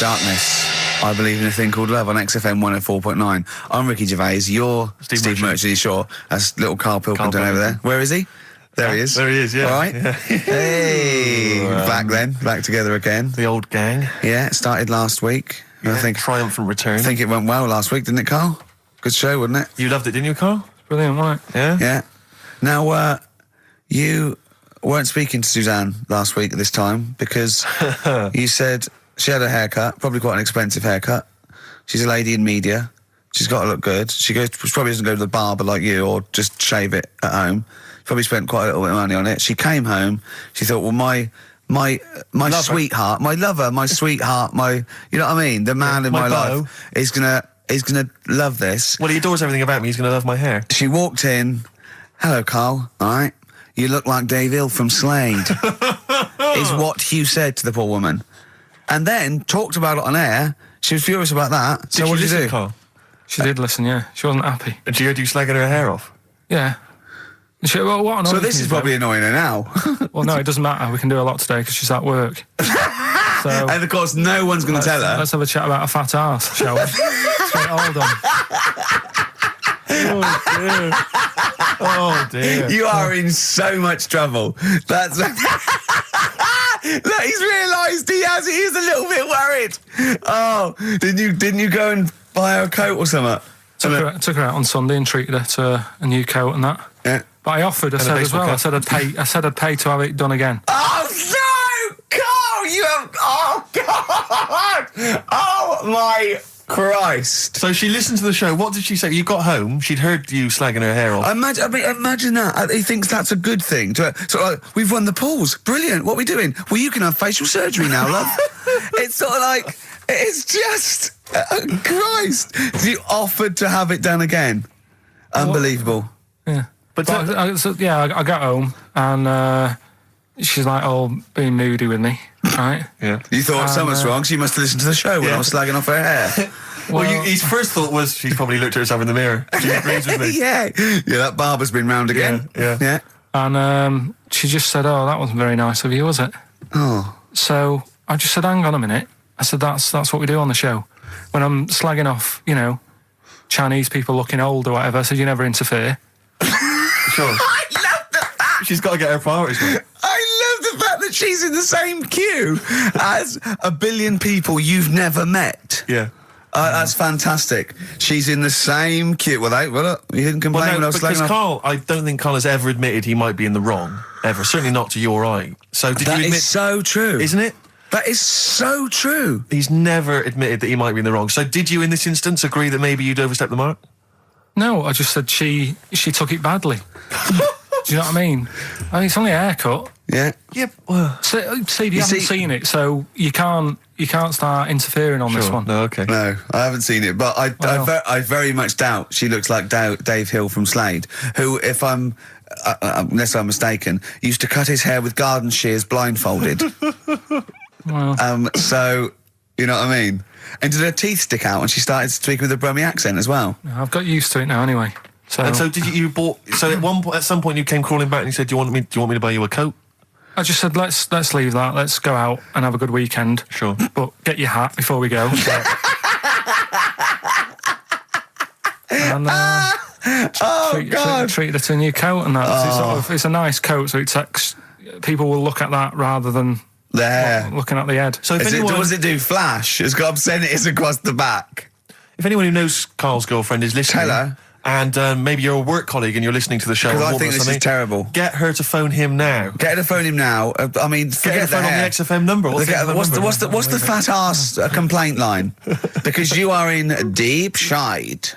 Darkness. I believe in a thing called love on XFM 104.9. I'm Ricky Gervais. You're Steve Merchant-Shaw. That's little Karl Pilkington over there. Where is he? There he is. There he is, yeah. All right. Yeah. Hey. Back together again. The old gang. Yeah, it started last week. Yeah, I think triumphant return. I think it went well last week, didn't it, Karl? Good show, wasn't it? You loved it, didn't you, Karl? Brilliant, wasn't it? Yeah. Yeah. Now, you weren't speaking to Suzanne last week at this time because you said she had a haircut, probably quite an expensive haircut. She's a lady in media. She's got to look good. She probably doesn't go to the barber like you or just shave it at home. Probably spent quite a little bit of money on it. She came home. She thought, well, my sweetheart, my lover, my sweetheart, you know what I mean? The man in my life is gonna love this. Well, he adores everything about me. He's gonna love my hair. She walked in. Hello, Karl. All right. You look like Dave Hill from Slade. Is what Hugh said to the poor woman. And then talked about it on air. She was furious about that. So what did you do? Karl? She did listen, yeah. She wasn't happy. And she heard you slagging her hair off? Yeah. So this is probably annoying her now. Well, no, it doesn't matter. We can do a lot today because she's at work. And of course, no one's going to tell her. Let's have a chat about a fat arse, shall we? Let's get it all done. Oh dear. You are in so much trouble. That's look, he's realised he is a little bit worried. Oh, didn't you go and buy her a coat or something? Took her out on Sunday and treated her to a new coat and that. Yeah. But I offered, I said as well, I said I'd pay to have it done again. Oh no, Karl, you have. Oh God! Oh my Christ! So she listened to the show. What did she say? You got home. She'd heard you slagging her hair off. Imagine that. He thinks that's a good thing. We've won the polls. Brilliant. What are we doing? Well, you can have facial surgery now, love. It's sort of like it's just Christ. You offered to have it done again. Unbelievable. Yeah. But I got home and she's like, being moody with me, right? Yeah. You thought something's wrong, so you must have listened to the show when I was slagging off her hair. Well, his first thought was she's probably looked at herself in the mirror. She agrees with me. Yeah, that barber's been round again. Yeah. And she just said, that wasn't very nice of you, was it? Oh. So I just said, hang on a minute. I said, that's what we do on the show. When I'm slagging off, Chinese people looking old or whatever, I said, you never interfere. Sure. I love the fact. She's got to get her priorities right. I love the fact that she's in the same queue as a billion people you've never met. Yeah. That's fantastic. She's in the same queue. Well, you didn't complain when I was slagging off. Karl, I don't think Karl has ever admitted he might be in the wrong, ever. Certainly not to you or I. So did you admit... That is so true. Isn't it? That is so true. He's never admitted that he might be in the wrong. So did you, in this instance, agree that maybe you'd overstepped the mark? No, I just said she took it badly. Do you know what I mean? It's only a haircut. Yeah. Yeah. Well, Steve, you haven't seen it, so you can't start interfering on this one. No, okay. No, I haven't seen it, but I very much doubt she looks like Dave Hill from Slade, who, if I'm unless I'm mistaken, used to cut his hair with garden shears blindfolded. Well. So you know what I mean. And did her teeth stick out when she started speaking with a Brummie accent as well? I've got used to it now anyway. So. And so did you bought? So at some point you came crawling back and you said, "Do you want me to buy you a coat?" I just said, "Let's leave that. Let's go out and have a good weekend." Sure. But get your hat before we go. And treated her to a new coat and that. It's a nice coat, so people will look at that rather than looking at the head. So what does it do? Flash? It's got obscenities across the back. If anyone who knows Karl's girlfriend is listening, tell her. And maybe you're a work colleague and you're listening to the show. Because I think this is terrible. Get her to phone him now. Get her to phone him now. I mean, forget her to phone on the XFM number. What's the fat ass complaint line? Because you are in deep shite.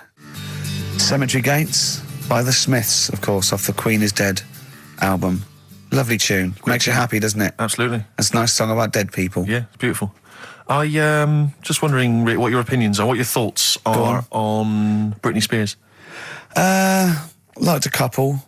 Cemetery Gates by the Smiths, of course, off the Queen is Dead album. Lovely tune. Makes you happy, doesn't it? Absolutely. It's a nice song about dead people. Yeah, it's beautiful. I just wondering what your opinions are, what your thoughts are on Britney Spears. Liked a couple.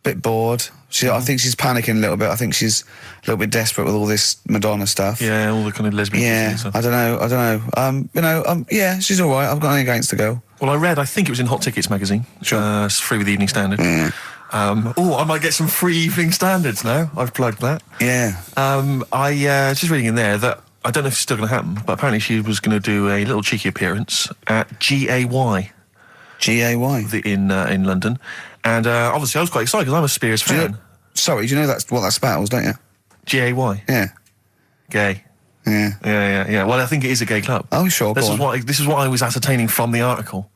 Bit bored. I think she's panicking a little bit. I think she's a little bit desperate with all this Madonna stuff. Yeah, all the kind of lesbian stuff. I don't know. Yeah, she's all right. I've got nothing against the girl. Well, I think it was in Hot Tickets magazine. Sure. It's free with the Evening Standard. Yeah. I might get some free Evening Standards now. I've plugged that. Yeah. I just reading in there that I don't know if it's still going to happen, but apparently she was going to do a little cheeky appearance at GAY. GAY? In London. And obviously I was quite excited because I'm a Spears fan. Do you know that's what that spells, don't you? GAY? Yeah. Gay. Yeah. Yeah. Well, I think it is a gay club. Oh, sure, This is what I was ascertaining from the article.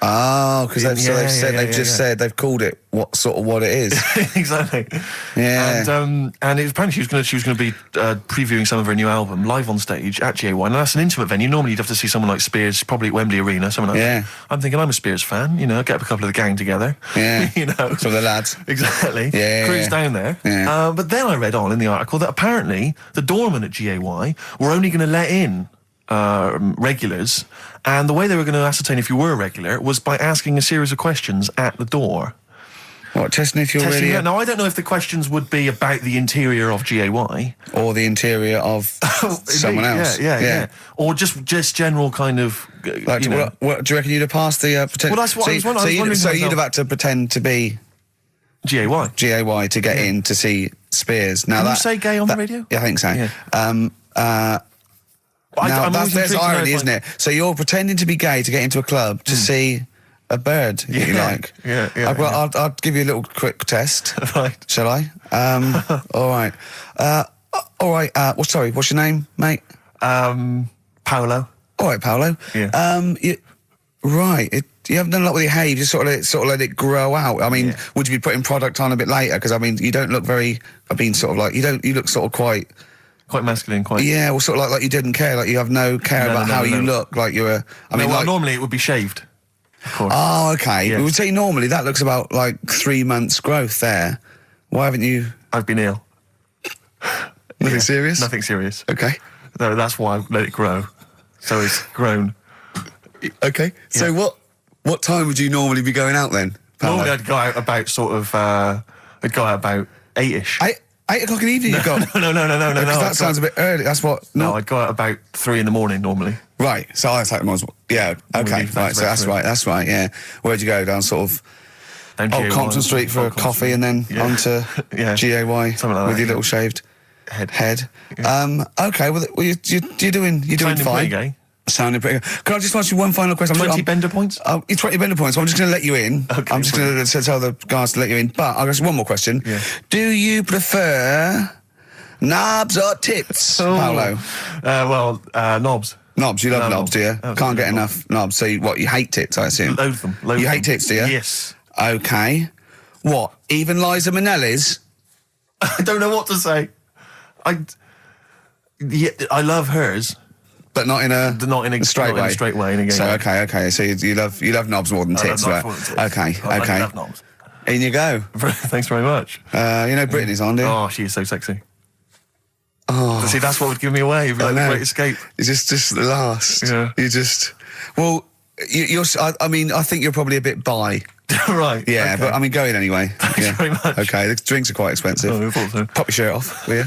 Oh, because they've said they've called it what it is. Exactly. Yeah. And apparently she was going to be previewing some of her new album live on stage at GA1. And that's an intimate venue. Normally you'd have to see someone like Spears, probably at Wembley Arena, someone like that. I'm thinking I'm a Spears fan. You know, get a couple of the gang together. Yeah. You know, some of the lads. Exactly. Yeah. Cruise down there. Yeah. But then I read on in the article that apparently the doorman at GAY were only going to let in regulars, and the way they were going to ascertain if you were a regular was by asking a series of questions at the door. What, testing if you're really... Now, I don't know if the questions would be about the interior of GAY. Or the interior of someone else. Yeah. Or just general kind of... Like, what, do you reckon you'd have passed the... Well, that's what I was wondering. So you'd have had to pretend to be... GAY to get in to see Spears. Now Can you say gay on the radio? Yeah, I think so. Yeah. There's irony, isn't it? So you're pretending to be gay to get into a club to see a bird that you like. Yeah. I'll give you a little quick test. Right. Shall I? All right. All right. Sorry, what's your name, mate? Paolo. All right, Paolo. Yeah. You haven't done a lot with your hair. You just sort of let it grow out. I mean, would you be putting product on a bit later? Because I mean, you don't look very. You look sort of quite masculine, quite. Yeah, well, sort of like you didn't care, like you have no care about how you look, like you're a. Normally it would be shaved. Of course. Oh, okay. Yeah. We would say normally that looks about like 3 months growth there. Why haven't you? I've been ill. Nothing serious? Nothing serious. Okay. No, that's why I let it grow. So it's grown. Okay. So what time would you normally be going out then, Paolo? Normally I'd go out about about 8ish. 8 o'clock in the evening you go? No. That sounds a bit early. That's what... No, I'd go out about 3 in the morning normally. Right. So I was like, yeah, okay. Right, so that's right, yeah. Where'd you go? Down sort of... Compton Street for a coffee and then on to GAY something like that, with your little shaved head. Yeah. Okay, well, you're doing fine. Gay. Sounding pretty good. Can I just ask you one final question? 20 bender points? 20 bender points. So I'm just going to let you in. Okay, I'm just going to tell the guys to let you in. But I've got one more question. Yeah. Do you prefer knobs or tits, Paolo? Knobs. Knobs. You love knobs, do you? Absolutely. Can't get enough knobs. So you hate tits, I assume? Loathe them. You hate tits, do you? Yes. Okay. What? Even Liza Minnelli's? I don't know what to say. I love hers. But not in a straight way. In a straight way. In a gay so way. Okay. So you love knobs more than tits, right? Okay. I love knobs. In you go. Thanks very much. Britney's on, do you? Oh, she is so sexy. Oh, see, that's what would give me away. It'd be like the Great Escape. It's just the last. Yeah. You just. Well, you're. I mean, I think you're probably a bit bi. Right. Yeah, okay. but I mean, go in anyway. Thanks very much. Okay, the drinks are quite expensive. Oh, I thought so. Pop your shirt off, will you?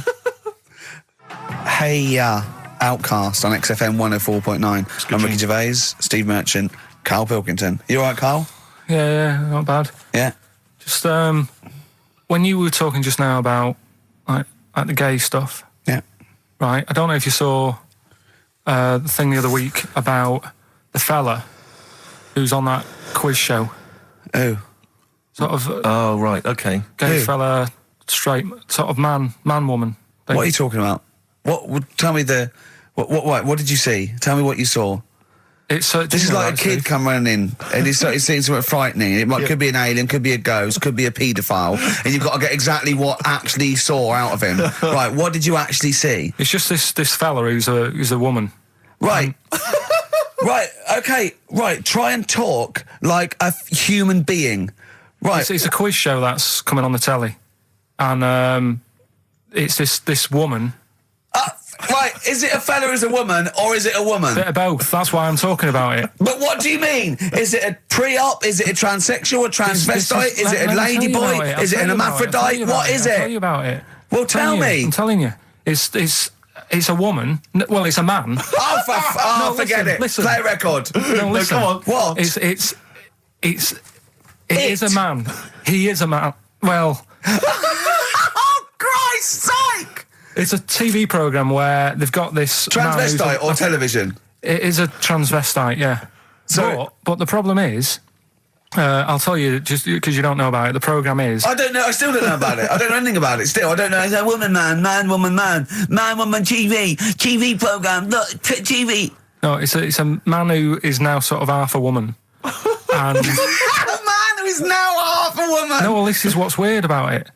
Hey, Outcast on XFM 104.9. I'm Ricky Gervais, Steve Merchant, Karl Pilkington. You all right, Karl? Yeah, not bad. Yeah. Just when you were talking just now about like the gay stuff. Yeah. Right. I don't know if you saw the thing the other week about the fella who's on that quiz show. Oh. Sort of. Oh, right. Okay. Gay fella, straight, sort of man, woman. What are you talking about? Tell me what did you see? Tell me what you saw. This is like a kid come running in and he's seeing something frightening. It could be an alien, could be a ghost, could be a paedophile, and you've got to get exactly what actually you saw out of him. Right, what did you actually see? It's just this fella who's a woman. Right. Right, okay, right, try and talk like a human being. Right. It's a quiz show that's coming on the telly. And it's this woman. Right, is it a fella who's a woman, or is it a woman? Bit of both, that's why I'm talking about it. But what do you mean? Is it a pre-op? Is it a transsexual, a transvestite? Is it a ladyboy? Is it an hermaphrodite? What is it? I'll tell you about it. Well, tell me. I'm telling you. It's a woman. Well, it's a man. Forget it. Listen. Play a record. No, listen. Come on. What? It is a man. He is a man. Well. Oh, Christ's sake! It's a TV program where they've got this Transvestite or television? It is a transvestite, yeah. But the problem is, I'll tell you just because you don't know about it. The program is. I don't know. I still don't know about it. I don't know anything about it. Still, I don't know. It's a woman, man, woman, man, woman, TV program. Look, TV. No, it's a man who is now sort of half a woman. And a man who is now half a woman. No, well, this is what's weird about it.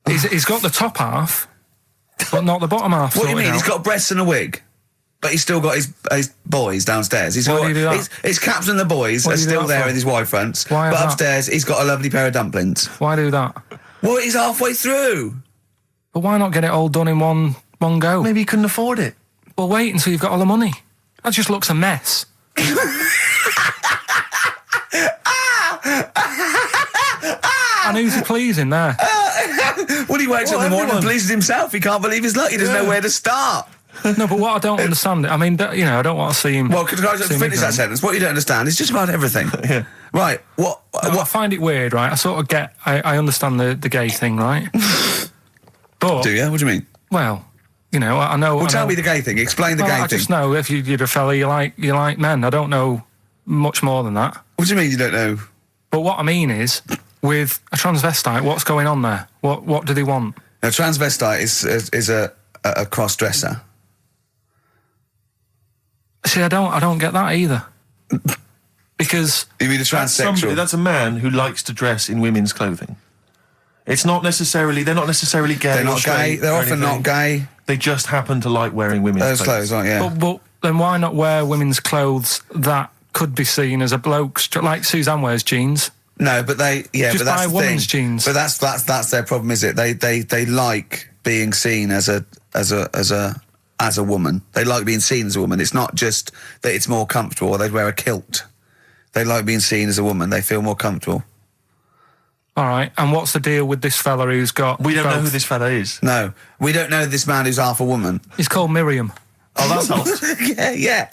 He's got the top half, but not the bottom half. What do you mean? He's got breasts and a wig, but he's still got his boys downstairs. He's Why got do you do that? his caps and the boys are still there in his Y fronts. Why but that? upstairs, he's got a lovely pair of dumplings. Why do that? Well, he's halfway through. But why not get it all done in one go? Maybe he couldn't afford it. Well, wait until you've got all the money. That just looks a mess. And who's he pleasing there? Well, he wakes up in the morning and pleases himself. He can't believe his luck. He doesn't know where to start. No, but what I don't understand, I mean, I don't want to see him. Well, can I just finish that sentence? What you don't understand is just about everything. Yeah. Right. What? I find it weird, right? I sort of get, I understand the gay thing, right? But do you? What do you mean? Well, I know. Well, tell me the gay thing. Explain the gay thing. I just know if you're a fella, you like men. I don't know much more than that. What do you mean you don't know? But what I mean is, with a transvestite, what's going on there? What do they want? A transvestite is a cross dresser. See, I don't get that either. Because you mean a transsexual? That's a man who likes to dress in women's clothing. It's not necessarily. They're not necessarily gay. They're not gay. They're often not gay. They just happen to like wearing women's clothes, aren't they? But then why not wear women's clothes that could be seen as a bloke's, like Suzanne wears jeans? No, but just but that's buy the women's thing. jeans. But that's their problem, is it? They like being seen as a woman. They like being seen as a woman. It's not just that it's more comfortable, or they'd wear a kilt. They like being seen as a woman. They feel more comfortable. All right, and what's the deal with this fella who's got... We don't know who this fella is. No, we don't know this man who's half a woman. He's called Miriam. Oh, that's helps. yeah.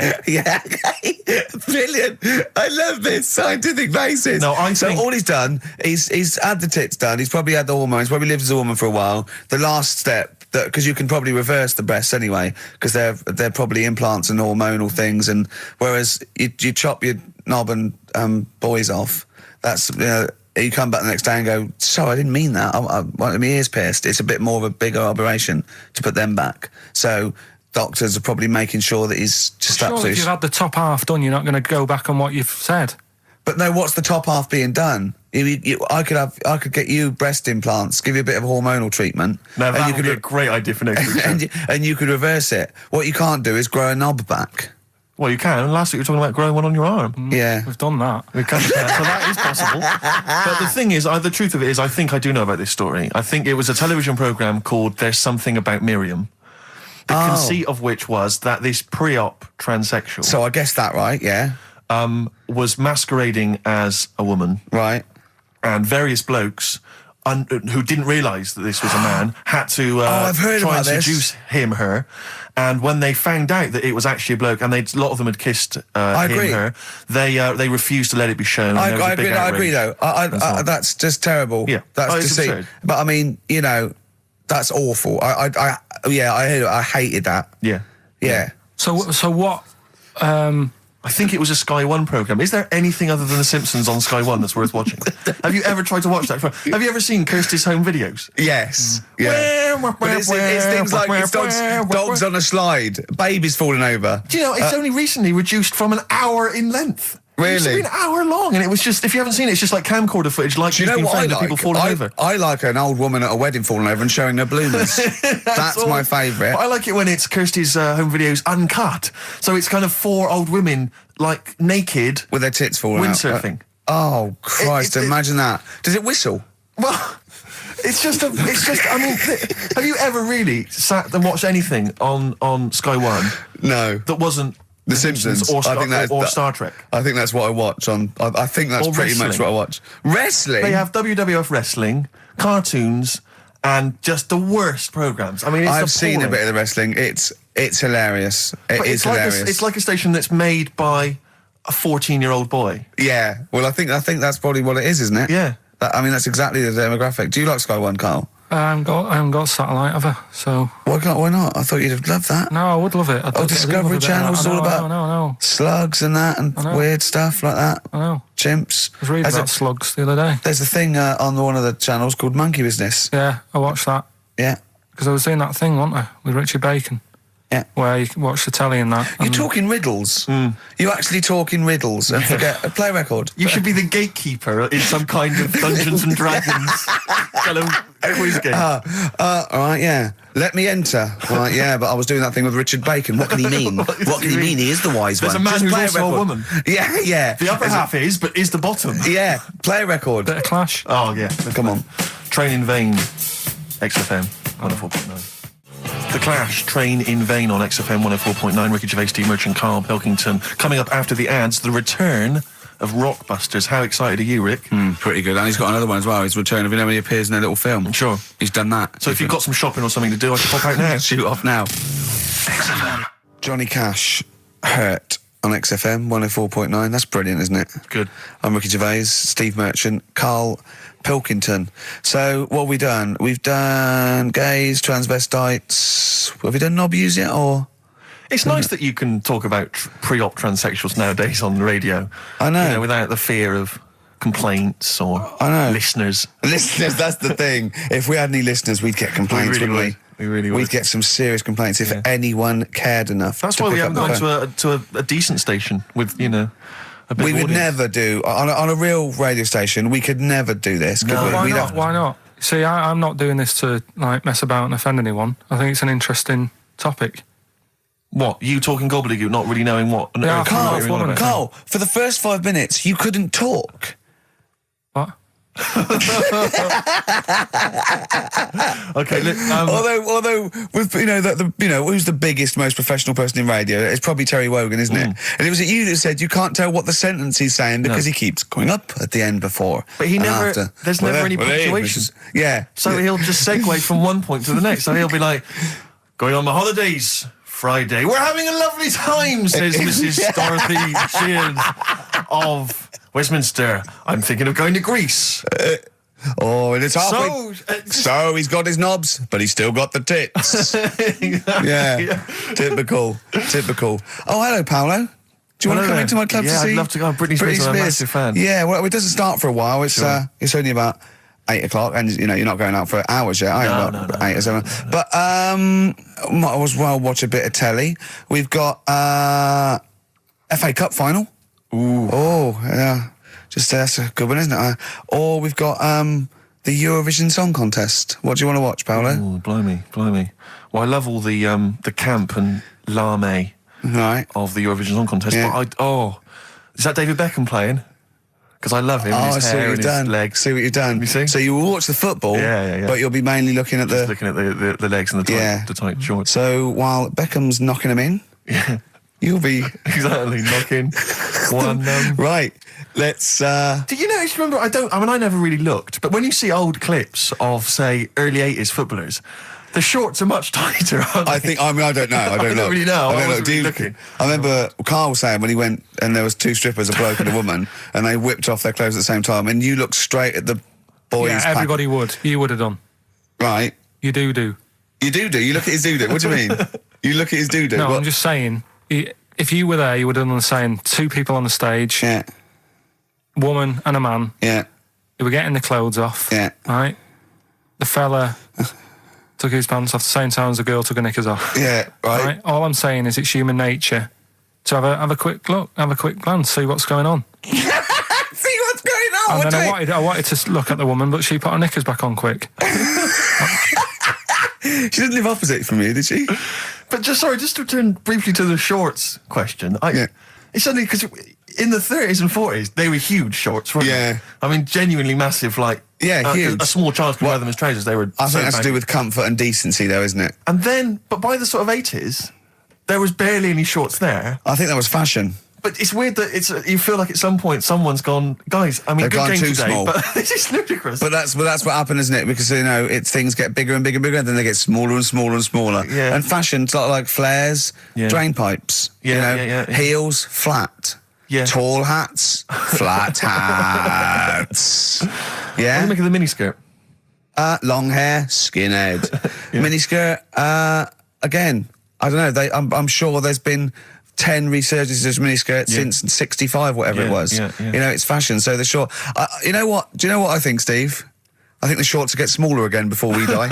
Brilliant. I love this scientific basis. No, I so think... all he's done, he's had the tits done, he's probably had the hormones, probably lived as a woman for a while. The last step, because you can probably reverse the breasts anyway, because they're probably implants and hormonal things, and whereas you chop your knob and boys off, that's... you come back the next day and go, sorry, I didn't mean that. I wanted my ears pierced. It's a bit more of a bigger operation to put them back. So doctors are probably making sure that he's just absolutely... Sure, if you've had the top half done, you're not going to go back on what you've said. But no, what's the top half being done? I could get you breast implants, give you a bit of hormonal treatment. Now that would be a great idea for next week. and you could reverse it. What you can't do is grow a knob back. Well, you can. Last week you were talking about growing one on your arm. Yeah. We've done that. We can, so that is possible. But the thing is, the truth of it is, I think I do know about this story. I think it was a television programme called There's Something About Miriam. The conceit of which was that this pre-op transsexual... So I guessed that right, yeah. Was masquerading as a woman. Right. And various blokes... who didn't realise that this was a man, had to I've heard try about and this. seduce her. And when they found out that it was actually a bloke, and a lot of them had kissed her, they refused to let it be shown. I agree, though. That's just terrible. Yeah. That's deceit. Absurd. But I mean, that's awful. I hated that. Yeah. Yeah. So what... I think it was a Sky One programme. Is there anything other than The Simpsons on Sky One that's worth watching? Have you ever tried to watch that? Have you ever seen Kirsty's home videos? Yes. Yeah. But it's things like it's dogs on a slide, babies falling over. Do you know, it's only recently reduced from an hour in length. Really? It's been an hour long, and it was just, if you haven't seen it, it's just like camcorder footage, like Do you know what I like? people falling over. I like an old woman at a wedding falling over and showing her bloomers. That's my favourite. I like it when it's Kirsty's home videos uncut. So it's kind of 4 old women, like, naked. With their tits falling out. Windsurfing. Oh, Christ, imagine that. Does it whistle? Well... It's just, I mean, have you ever really sat and watched anything on Sky One? No. That wasn't The Simpsons or Star Trek? I think that's what I watch on. I think that's Or pretty wrestling. much what I watch. Wrestling? They have WWF wrestling, cartoons, and just the worst programs. I mean, it's I've seen a appalling. bit of the wrestling. It's hilarious. But It's hilarious. It's like a station that's made by a 14-year-old boy. Yeah. Well, I think that's probably what it is, isn't it? Yeah. I mean, that's exactly the demographic. Do you like Sky One, Karl? I haven't got satellite, have I? So Why not? I thought you'd have loved that. no, I would love it. Discovery Channel's all about No. slugs and that and weird stuff like that. I know. Chimps. I was reading about slugs the other day. There's a thing on one of the channels called Monkey Business. Yeah, I watched that. Yeah. Because I was doing that thing, wasn't I, with Richard Bacon? Yeah. Where you can watch the telly and that. You're talking riddles. You're actually talking riddles and forget a play record. You should be the gatekeeper in some kind of Dungeons and Dragons kind of quiz game. All right, yeah. Let me enter. Right, yeah, but I was doing that thing with Richard Bacon. What can he mean? What can he mean? He is the wise There's one. a man Just who's play also a record. woman. Yeah. The upper half is, but is the bottom. Yeah, play a record. Bit of Clash. Oh, yeah. Come on. Train in Vain, XFM 104.9. The Clash, Train in Vain on XFM 104.9. Ricky Gervais, Steve Merchant, Karl, Pilkington. Coming up after the ads, the return of Rockbusters. How excited are you, Rick? Pretty good. And he's got another one as well. His return of, when he appears in a little film. Sure. He's done that. So if you've got some shopping or something to do, I can pop out now. Shoot off now. XFM. Johnny Cash, Hurt on XFM 104.9. That's brilliant, isn't it? Good. I'm Ricky Gervais, Steve Merchant, Karl, Pilkington. So what have we done? We've done gays, transvestites. Have we done knobbies yet, or? It's nice that you can talk about pre-op transsexuals nowadays on the radio. I know. You know, without the fear of complaints or listeners. Listeners, that's the thing. If we had any listeners, we'd get complaints, We really wouldn't we? We really would. We'd get some serious complaints if anyone cared enough. That's to why we pick haven't up the gone phone. to a decent station with, a bit We of would audience. never do on a real radio station. We could never do this. Could No. we? Why We'd not? have- Why not? See, I'm not doing this to mess about and offend anyone. I think it's an interesting topic. What? You talking gobbledygook, not really knowing what on Yeah, earth Carl, you're on about? Carl, for the first 5 minutes, you couldn't talk. What? Okay, look, Although with who's the biggest, most professional person in radio? It's probably Terry Wogan, isn't it? And it was you that said you can't tell what the sentence he's saying because he keeps going up at the end before. But he and never. after. There's never any punctuation. Yeah. So he'll just segue from one point to the next. So he'll be like, going on my holidays, Friday. We're having a lovely time, says Mrs. Dorothy Shears of Westminster. I'm thinking of going to Greece. And it's halfway. So he's got his knobs, but he's still got the tits. Yeah. Typical. Oh, hello, Paolo. Do you want to come into my club to see? Yeah, I'd love to go. Britney Spears, I'm a massive fan. Yeah, well, it doesn't start for a while. It's it's only about 8 o'clock, and you're not going out for hours yet. No. 8 or 7. But might as well watch a bit of telly. We've got FA Cup final. Ooh. Oh, yeah. That's a good one, isn't it? Or we've got the Eurovision Song Contest. What do you want to watch, Paolo? Oh, blimey. Well, I love all the camp and lame of the Eurovision Song Contest. Yeah. But is that David Beckham playing? Because I love him. I his see what hair you've and done. his legs. See what you've done. You see? So you will watch the football, Yeah. but you'll be mainly looking at Just looking at the legs and the tight shorts. So while Beckham's knocking them in, you'll be Exactly, knocking one. Right. Let's. Do you know? Remember, I never really looked, but when you see old clips of, say, early '80s footballers, the shorts are much tighter, aren't they? I think. I don't know. I don't know. really know. I don't wasn't know. really looking. I remember Karl was saying when he went and there was 2 strippers, a bloke and a woman, and they whipped off their clothes at the same time, and you looked straight at the boys. Yeah, everybody would. You would have done. Right. You do. You do. You look at his doo-doo. What do you mean? You look at his doo-doo. No, What? I'm just saying. If you were there, you would have done the same. 2 people on the stage. Yeah. Woman and a man. Yeah. They were getting the clothes off. Yeah. Right? The fella took his pants off the same time as the girl took her knickers off. Yeah. Right. All I'm saying is it's human nature to have a quick look, have a quick glance, see what's going on. See what's going on. And then I wanted to look at the woman, but she put her knickers back on quick. She didn't live opposite from you, did she? But just to return briefly to the shorts question. It's only because in the 30s and 40s they were huge shorts, weren't Yeah. they? I mean, genuinely massive, like huge. A small child could wear them as trousers. They were. I so think that's to do baggy. with comfort and decency, though, isn't it? And then, but by the sort of 80s, there was barely any shorts there. I think that was fashion. But it's weird that you feel like at some point someone's gone, guys. I mean, They've good gone game too today, small. but this is ludicrous. But that's what happened, isn't it? Because things get bigger and bigger and bigger, and then they get smaller and smaller and smaller. Yeah. And fashion's like flares, drain pipes. Yeah. Heels, flat. Yeah. Tall hats, flat hats. What do Yeah. you make of the miniskirt? long hair, skinhead. Miniskirt, again, I don't know. I'm sure there's been 10 resurgences of miniskirts since 65, whatever it was. Yeah. You know, it's fashion. So the short. You know what? Do you know what I think, Steve? I think the shorts will get smaller again before we die.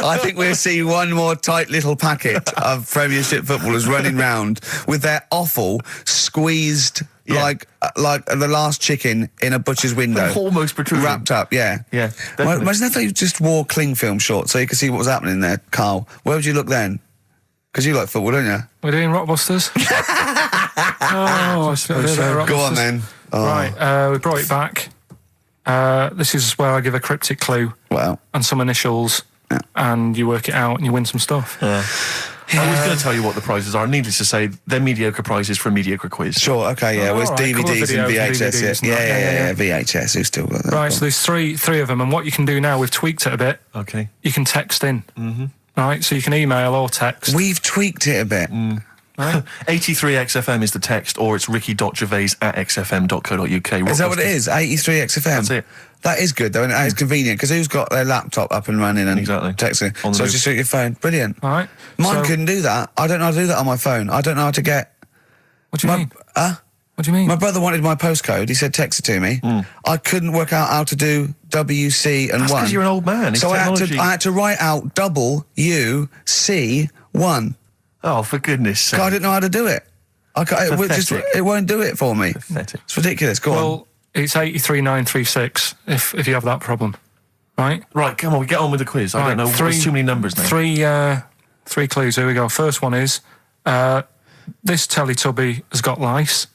I think we'll see one more tight little packet of Premiership footballers running round with their offal squeezed like the last chicken in a butcher's window. Almost protruding. Wrapped up, yeah. Yeah. Imagine if they just wore cling film shorts so you could see what was happening there, Karl. Where would you look then? Because you like football, don't you? We're doing Rockbusters. Go on then. Oh. Right, we brought it back. This is where I give a cryptic clue and some initials, and you work it out and you win some stuff. I was going to tell you what the prizes are. Needless to say, they're mediocre prizes for a mediocre quiz. Sure, okay, yeah. Well, it's DVDs and VHS. Yeah, VHS. Who's still got that? Right, so there's three of them, and what you can do now, we've tweaked it a bit. Okay. You can text in. Mm-hmm. Right, so you can email or text. We've tweaked it a bit. Right? 83XFM is the text, or it's ricky.gervais@xfm.co.uk. Is that what it is? 83XFM? That's it. That is good, though, and it's convenient, because who's got their laptop up and running and texting? So just shoot your phone. Brilliant. All right. Mine couldn't do that. I don't know how to do that on my phone. I don't know how to get... What do you mean? What do you mean? My brother wanted my postcode. He said text it to me. I couldn't work out how to do WC and That's 1. because you're an old man. It's so I technology. had to write out WC1. Oh, for goodness sake. I didn't know how to do it. It won't do it for me. Pathetic. It's ridiculous. Go on. Well, it's 83936 if you have that problem. Right? Right, come on, we get on with the quiz. I don't know. There's too many numbers now. Three clues. Here we go. First one is this Teletubby has got lice.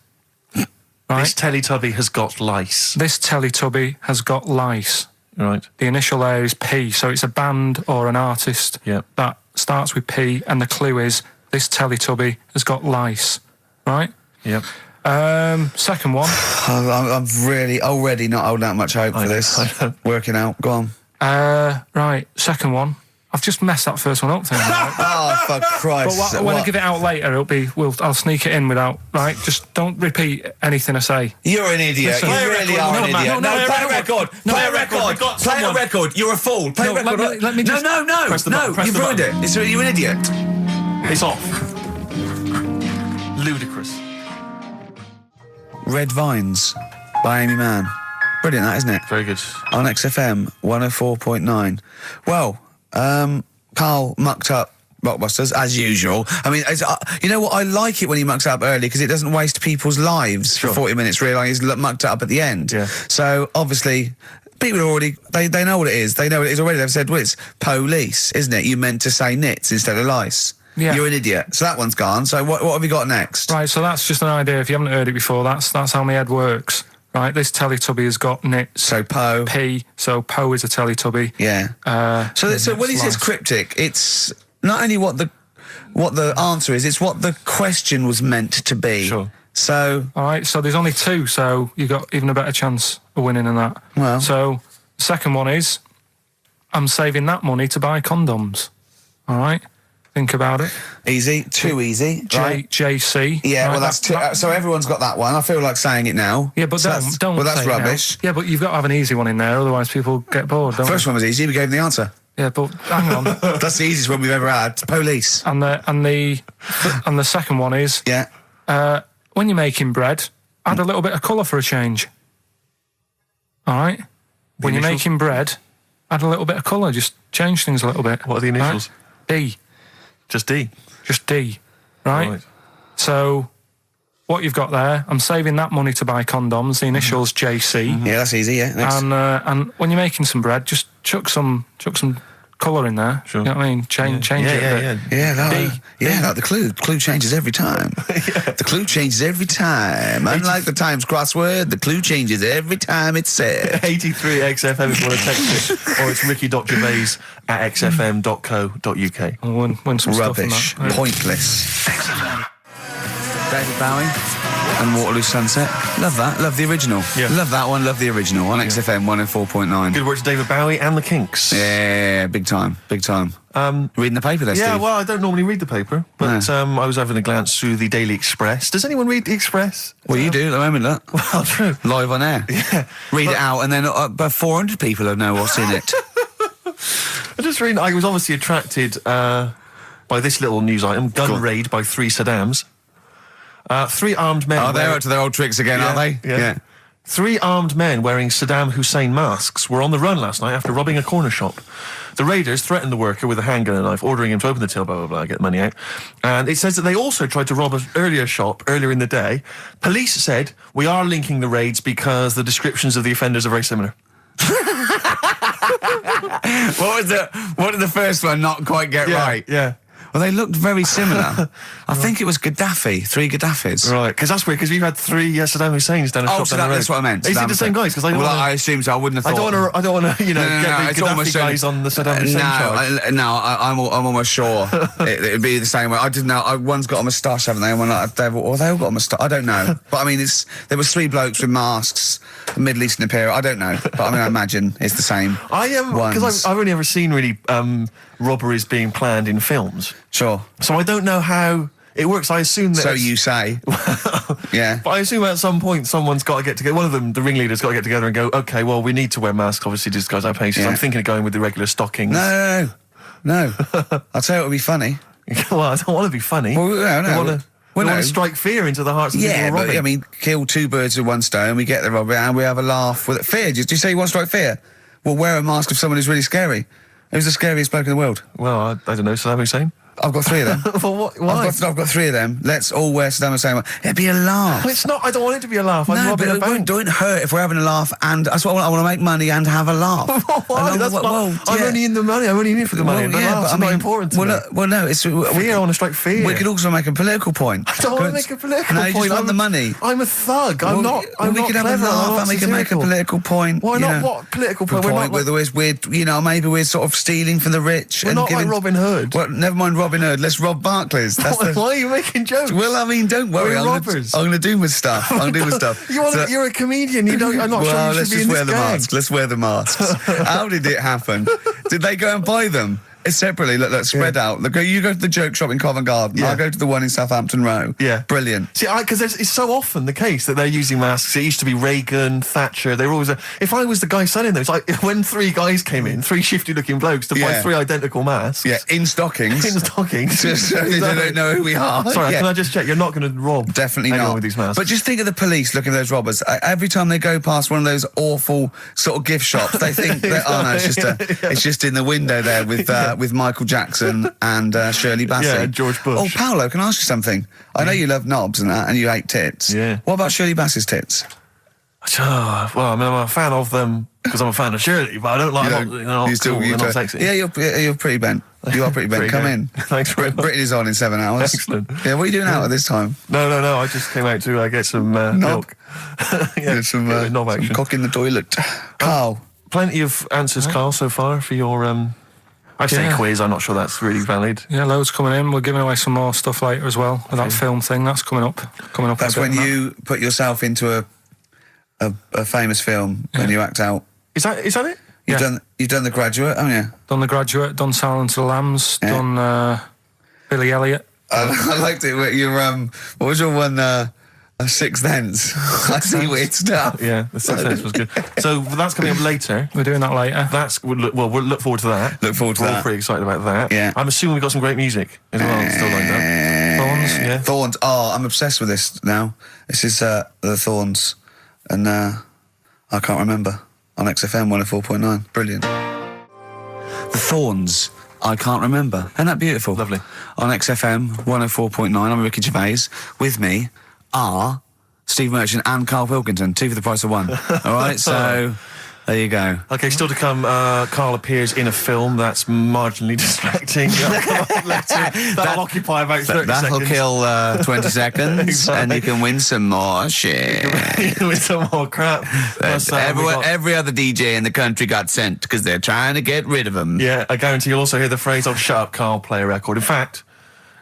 Right? This Teletubby has got lice. This Teletubby has got lice. Right. The initial there is P, so it's a band or an artist that starts with P, and the clue is this Teletubby has got lice. Right? Yep. Second one. I'm really already not holding out much hope for this. Working out. Go on. Right. Second one. I've just messed that first one up. Oh, for Christ! But when I give it out later, I'll sneak it in without. Right. Just don't repeat anything I say. You're an idiot. You really are an idiot. No, play a record. Play a record. Play a record. You're a fool. Play a record. Let me just. No. You've ruined it. You're an idiot. It's off. Ludicrous. Red Vines by Amy Mann. Brilliant, that, isn't it? Very good. On XFM 104.9. Well, Karl mucked up Rockbusters, as usual. I mean, you know what? I like it when he mucks up early because it doesn't waste people's lives for 40 minutes realising he's mucked it up at the end. Yeah. So, obviously, people are already... They know what it is. They know what it is already. They've said, well, it's police, isn't it? You meant to say nits instead of lice. Yeah. You're an idiot. So that one's gone. So what have we got next? Right, so that's just an idea. If you haven't heard it before, that's how my head works. Right, this Teletubby has got nits. So Po. P, so Po is a Teletubby. Yeah. So when he says cryptic, it's not only what the answer is, it's what the question was meant to be. Sure. So... All right, so there's only two, so you've got even a better chance of winning than that. Well... So, the second one is, I'm saving that money to buy condoms. All right? Think about it. Easy. Too easy. Right? JC. Yeah, right, well, that's so everyone's got that one. I feel like saying it now. Yeah, but don't well, that's say rubbish. Yeah, but you've got to have an easy one in there, otherwise people get bored, don't First they? one was easy. We gave them the answer. Yeah, but hang on. That's the easiest one we've ever had. Police. And the second one is when you're making bread, add a little bit of colour for a change. All right. When you're making bread, add a little bit of colour. Just change things a little bit. What are the initials? Right? D. Just D. Just D. Right? So what you've got there, I'm saving that money to buy condoms. The initials JC. Yeah, that's easy. Yeah. Next. And when you're making some bread, just chuck some colour in there. Sure. You know what I mean? Change it a bit. Like the clue. The clue changes every time. The clue changes every time. Unlike the Times crossword, the clue changes every time it's said. 83XFM if you want to text it, or it's ricky.gervais@xfm.co.uk. And win some Rubbish. stuff on that. Pointless. David Bowie and Waterloo Sunset. Love that. Love the original. Yeah. Love that one. Love the original on XFM 104.9. Good work to David Bowie and the Kinks. Yeah, big time. Big time. Reading the paper there, Yeah, Steve? well, I don't normally read the paper, but I was having a glance through the Daily Express. Does anyone read the Express? Well, you do at the moment, look. Well, true. Live on air. Yeah. Read it out, and then about 400 people will know what's in it. I was obviously attracted by this little news item: gun raid by 3 Saddams. 3 armed men. Oh, they're up to their old tricks again, are they? Yeah. 3 armed men wearing Saddam Hussein masks were on the run last night after robbing a corner shop. The raiders threatened the worker with a handgun and a knife, ordering him to open the till, blah, blah, blah, get the money out. And it says that they also tried to rob an earlier shop earlier in the day. Police said, we are linking the raids because the descriptions of the offenders are very similar. What did the first one not quite get right? Yeah. Well, they looked very similar. I think it was Gaddafi, 3 Gaddafis. Right, because that's weird, because we've had 3 Saddam Husseins down a shop down the road. That's what I meant. Is it the same guys? Because I assume so. I wouldn't have thought. I don't want to, get the Gaddafi guys on the Saddam Hussein charge. I'm almost sure it'd be the same way. I didn't know. One's got a moustache, haven't they? And one like a devil, or they all got a moustache. I don't know. But I mean, there was 3 blokes with masks, Middle Eastern appearance. I don't know, but I mean, I imagine it's the same. Because I've only ever seen really robberies being planned in films. Sure. So I don't know how it works. I assume that. So you say. Yeah. But I assume at some point someone's got to get together. One of them, the ringleader's got to get together and go, okay, well, we need to wear masks, obviously, to disguise our faces. Yeah. I'm thinking of going with the regular stockings. No. I'll tell you what would be funny. Well, I don't want to be funny. Well, no. We want to strike fear into the hearts of people robbing. Yeah, but I mean, kill 2 birds with 1 stone. We get the robbery and we have a laugh with it. Fear? Did you say you want to strike fear? Well, wear a mask of someone who's really scary. Who's the scariest bloke in the world? Well, I don't know. Saddam Hussein? I've got 3 of them. Well, why? I've got 3 of them. Let's all wear Saddam Hussein. It'd be a laugh. Well, it's not. I don't want it to be a laugh. I'm robbing a bank. Don't hurt if we're having a laugh. And that's what I want to make money and have a laugh. Why? I'm only in the money. I'm only in it for the money. But laughs not important to me. No. It's fear. I want to strike fear. We could also make a political point. I don't want to make a political point. No, you just want the money. I'm a thug. I'm not. We could have a laugh and we can make a political point. Why not? What political point? Maybe we're sort of stealing from the rich. We're not like Robin Hood. Well, never mind Robin Hood. Let's rob Barclays. Why are you making jokes? Well, I mean, don't worry. We're robbers. I'm going to do my stuff. You're a comedian. I'm not sure you should be in this gang. Let's wear the masks. How did it happen? Did they go and buy them? Separately, look, spread out. Look, you go to the joke shop in Covent Garden. I'll go to the one in Southampton Row. Yeah. Brilliant. See, because it's so often the case that they're using masks. It used to be Reagan, Thatcher. They were always... If I was the guy selling them, it's like when 3 guys came in, 3 shifty-looking blokes to buy 3 identical masks. Yeah, in stockings. Just so they don't know who we are. Sorry, can I just check? You're not going to rob Definitely anyone not. with these masks. But just think of the police looking at those robbers. Every time they go past one of those awful sort of gift shops, they think that, it's just in the window there with Michael Jackson and Shirley Bassey. Yeah, and George Bush. Oh, Paolo, can I ask you something? I know you love knobs and that, and you hate tits. Yeah. What about Shirley Bassey's tits? Well, I mean, I'm a fan of them because I'm a fan of Shirley, but I don't like them. They're not sexy. Yeah, you're pretty bent. You are pretty bent. Come in. Thanks very much. Britney's on in 7 hours. Excellent. Yeah, what are you doing out at this time? No. I just came out to get some milk. Some cock in the toilet. Karl. Plenty of answers, Karl, so far for your... I say quiz, I'm not sure that's really valid. Yeah, loads coming in. We're giving away some more stuff later as well. With that film thing, that's coming up. That's when you put yourself into a famous film and you act out. Is that it? You've done The Graduate, haven't you? Done The Graduate, done Silence of the Lambs, done Billy Elliot. I liked it. What was your one? Sixth Sense. I see weird stuff. Yeah, the Sixth Sense was good. So that's coming up later. We're doing that later. We'll look forward to that. Look forward to that. We're all pretty excited about that. Yeah. I'm assuming we've got some great music as well. Still lined up. Thorns. Yeah. Thorns. Oh, I'm obsessed with this now. This is the Thorns, and I can't remember on XFM 104.9. Brilliant. The Thorns. I can't remember. Isn't that beautiful? Lovely. On XFM 104.9. I'm Ricky Gervais. With me are Steve Merchant and Karl Pilkington, 2 for the price of 1. All right, so there you go. Okay, still to come, Karl appears in a film that's marginally distracting. That'll occupy about 30 That'll seconds. kill 20 seconds, Exactly. and you can win some more shit. With some more crap. Plus, Every other DJ in the country got sent because they're trying to get rid of them. Yeah, I guarantee you'll also hear the phrase, shut up, Karl, play a record. In fact,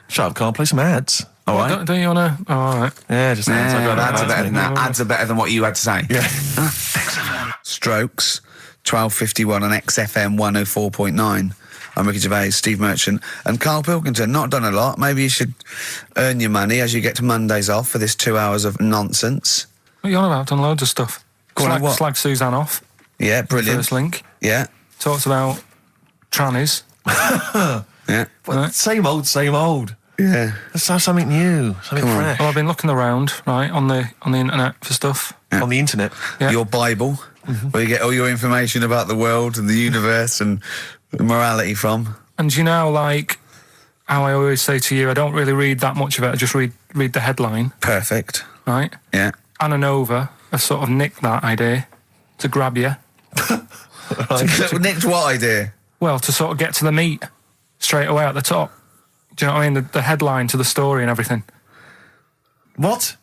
shut up, Karl, play some ads. All right. Don't you want to... Oh, all right. Yeah, just ads. Ads are better than that. Ads are better than what you had to say. Yeah. Strokes, 12:51 on XFM 104.9. I'm Ricky Gervais, Steve Merchant, and Karl Pilkington. Not done a lot. Maybe you should earn your money as you get to Mondays off for this 2 hours of nonsense. What are you on about? I've done loads of stuff. Slag Suzanne off. Yeah, brilliant. First link. Yeah. Talked about trannies. Yeah. Well, same old, same old. Yeah. Let's have something new, something fresh. Well, I've been looking around, right, on the internet for stuff. Yeah. On the internet. Yeah. Your Bible, where you get all your information about the world and the universe and morality from. And you know, like how I always say to you, I don't really read that much of it. I just read the headline. Perfect. Right? Yeah. Anna Nova have sort of nicked that idea to grab you. Nicked what idea? Well, to sort of get to the meat straight away at the top. Do you know what I mean? The headline to the story and everything. What?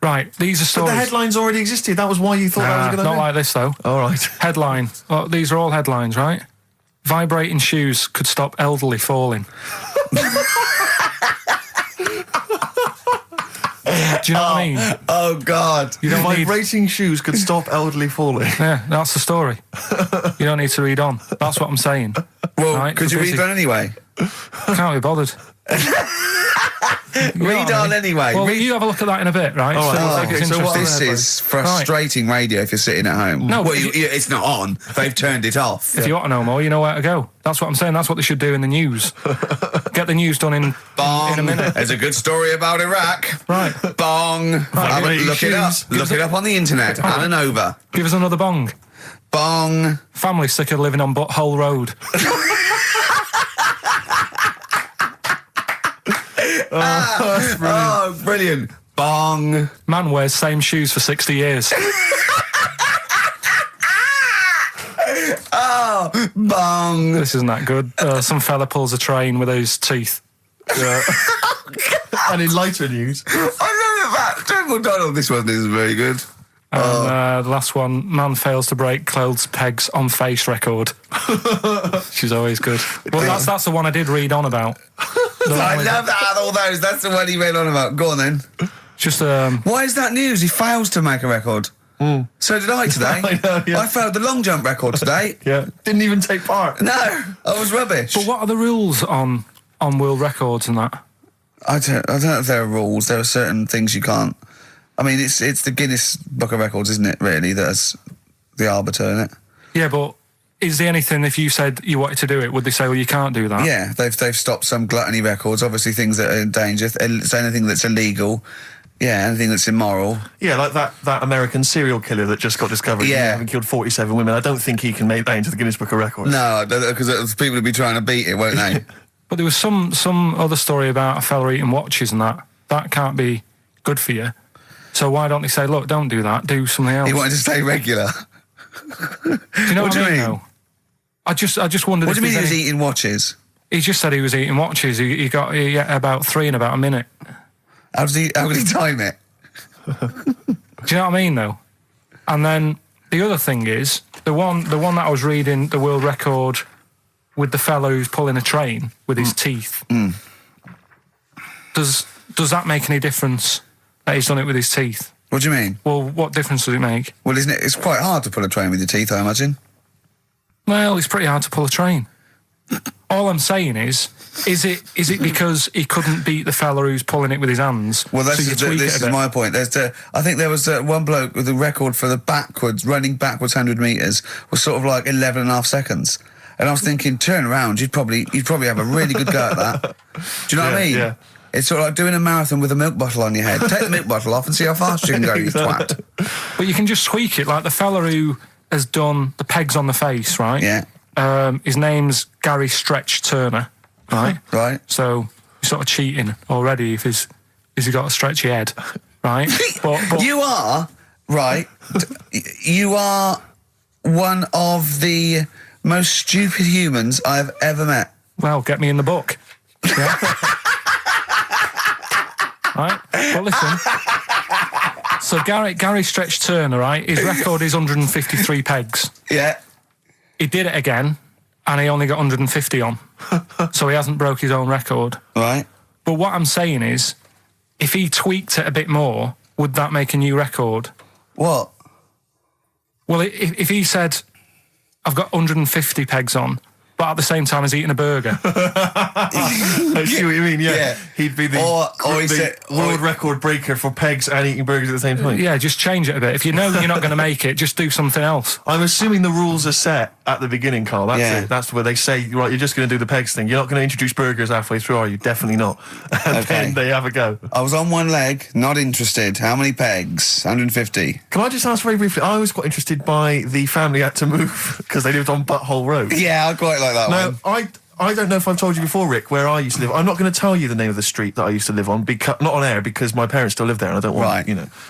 Right, these are stories. But the headlines already existed. That was why you thought that was a good idea? Not like this, though. All right. Headline. Well, these are all headlines, right? Vibrating shoes could stop elderly falling. Do you know what I mean? Oh, God. You don't Vibrating shoes could stop elderly falling. Yeah, that's the story. You don't need to read on. That's what I'm saying. Well, right? could you read on anyway? Can't be bothered. Read on anyway. Well, you have a look at that in a bit, right? All right. So this is frustrating radio if you're sitting at home. No, well, it's not on. They've turned it off. If you want to know more, you know where to go. That's what I'm saying. That's what they should do in the news. Get the news done in a minute. There's a good story about Iraq. Right. Bong. Right. Look it up. Look it up on the internet. Right. Anna Nova. Give us another bong. Bong. Family sick of living on Butthole Road. Oh, brilliant. Bong. Man wears same shoes for 60 years. Oh, bong. This isn't that good. Some fella pulls a train with his teeth. And in lighter news. I love that. Jungle Donald. This one isn't very good. And the last one, man fails to break clothes pegs on face record. She's always good. Well, that's the one I did read on about. I love that. All those. That's the one he read on about. Go on then. Just Why is that news? He fails to make a record. So did I today. I know, yeah. I failed the long jump record today. Yeah. Didn't even take part. No, I was rubbish. But what are the rules on world records and that? I don't know if there are rules. There are certain things you can't. I mean, it's the Guinness Book of Records, isn't it? Really, that's the arbiter, isn't it? Yeah, but is there anything, if you said you wanted to do it, would they say, well, you can't do that? Yeah, they've stopped some gluttony records. Obviously, things that are in danger. So anything that's illegal. Yeah, anything that's immoral. Yeah, like that American serial killer that just got discovered. Yeah. Having killed 47 women. I don't think he can make that into the Guinness Book of Records. No, because people will be trying to beat it, won't they? But there was some other story about a fella eating watches and that. That can't be good for you. So why don't they say, look, don't do that, do something else? He wanted to stay regular. Do you know what I mean? Though? I just wondered. What do you mean he was eating watches? He just said he was eating watches. He got about 3 in about a minute. How could he time it? Do you know what I mean, though? And then the other thing is the one that I was reading, the world record with the fellow who's pulling a train with his teeth. Does that make any difference that he's done it with his teeth? What do you mean? Well, what difference does it make? Well, isn't it? It's quite hard to pull a train with your teeth, I imagine. Well, it's pretty hard to pull a train. All I'm saying is it because he couldn't beat the fella who's pulling it with his hands? Well, this is my point. I think there was one bloke with the record for the running backwards 100 metres was sort of like 11 and a half seconds. And I was thinking, turn around, you'd probably have a really good go at that. Do you know what I mean? Yeah. It's sort of like doing a marathon with a milk bottle on your head. Take the milk bottle off and see how fast you can go, you twat. But you can just tweak it, like the fella who has done the pegs on the face, right? Yeah. His name's Gary Stretch Turner, right? Right. So you're sort of cheating already if he's got a stretchy head, right? But you are, right, you are one of the most stupid humans I've ever met. Well, get me in the book. Yeah. Right? Well, listen. So Gary Stretch Turner, right? His record is 153 pegs. Yeah. He did it again, and he only got 150 on. So he hasn't broke his own record. Right. But what I'm saying is, if he tweaked it a bit more, would that make a new record? What? Well, if he said, I've got 150 pegs on, but at the same time as eating a burger. I see what you mean, yeah. He'd be the world record breaker for pegs and eating burgers at the same time. Yeah, just change it a bit. If you know you're not going to make it, just do something else. I'm assuming the rules are set at the beginning, Karl. That's it. That's where they say, right, you're just going to do the pegs thing. You're not going to introduce burgers halfway through, are you? Definitely not. And then they have a go. I was on one leg, not interested. How many pegs? 150. Can I just ask very briefly, I was quite interested by the family had to move because they lived on Butthole Road. Yeah, I quite like that one. No, I don't know if I've told you before, Rick, where I used to live. I'm not going to tell you the name of the street that I used to live on, not on air, because my parents still live there and I don't want,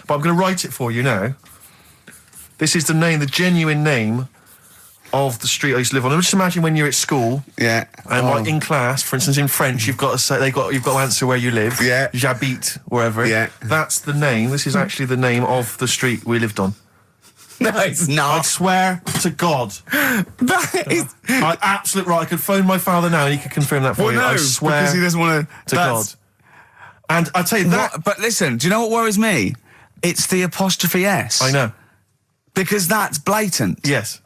But I'm going to write it for you now. This is the genuine name of the street I used to live on. Just imagine when you're at school. Yeah. And like in class, for instance, in French, you've got to say you've got to answer where you live. Yeah. J'habite, wherever. Yeah. That's the name. This is actually the name of the street we lived on. No, it's not. I swear to God. That is... Absolute right. I could phone my father now and he could confirm that for you. No, I swear because he doesn't want to God. And I tell you that... But listen, do you know what worries me? It's the apostrophe S. I know. Because that's blatant. Yes.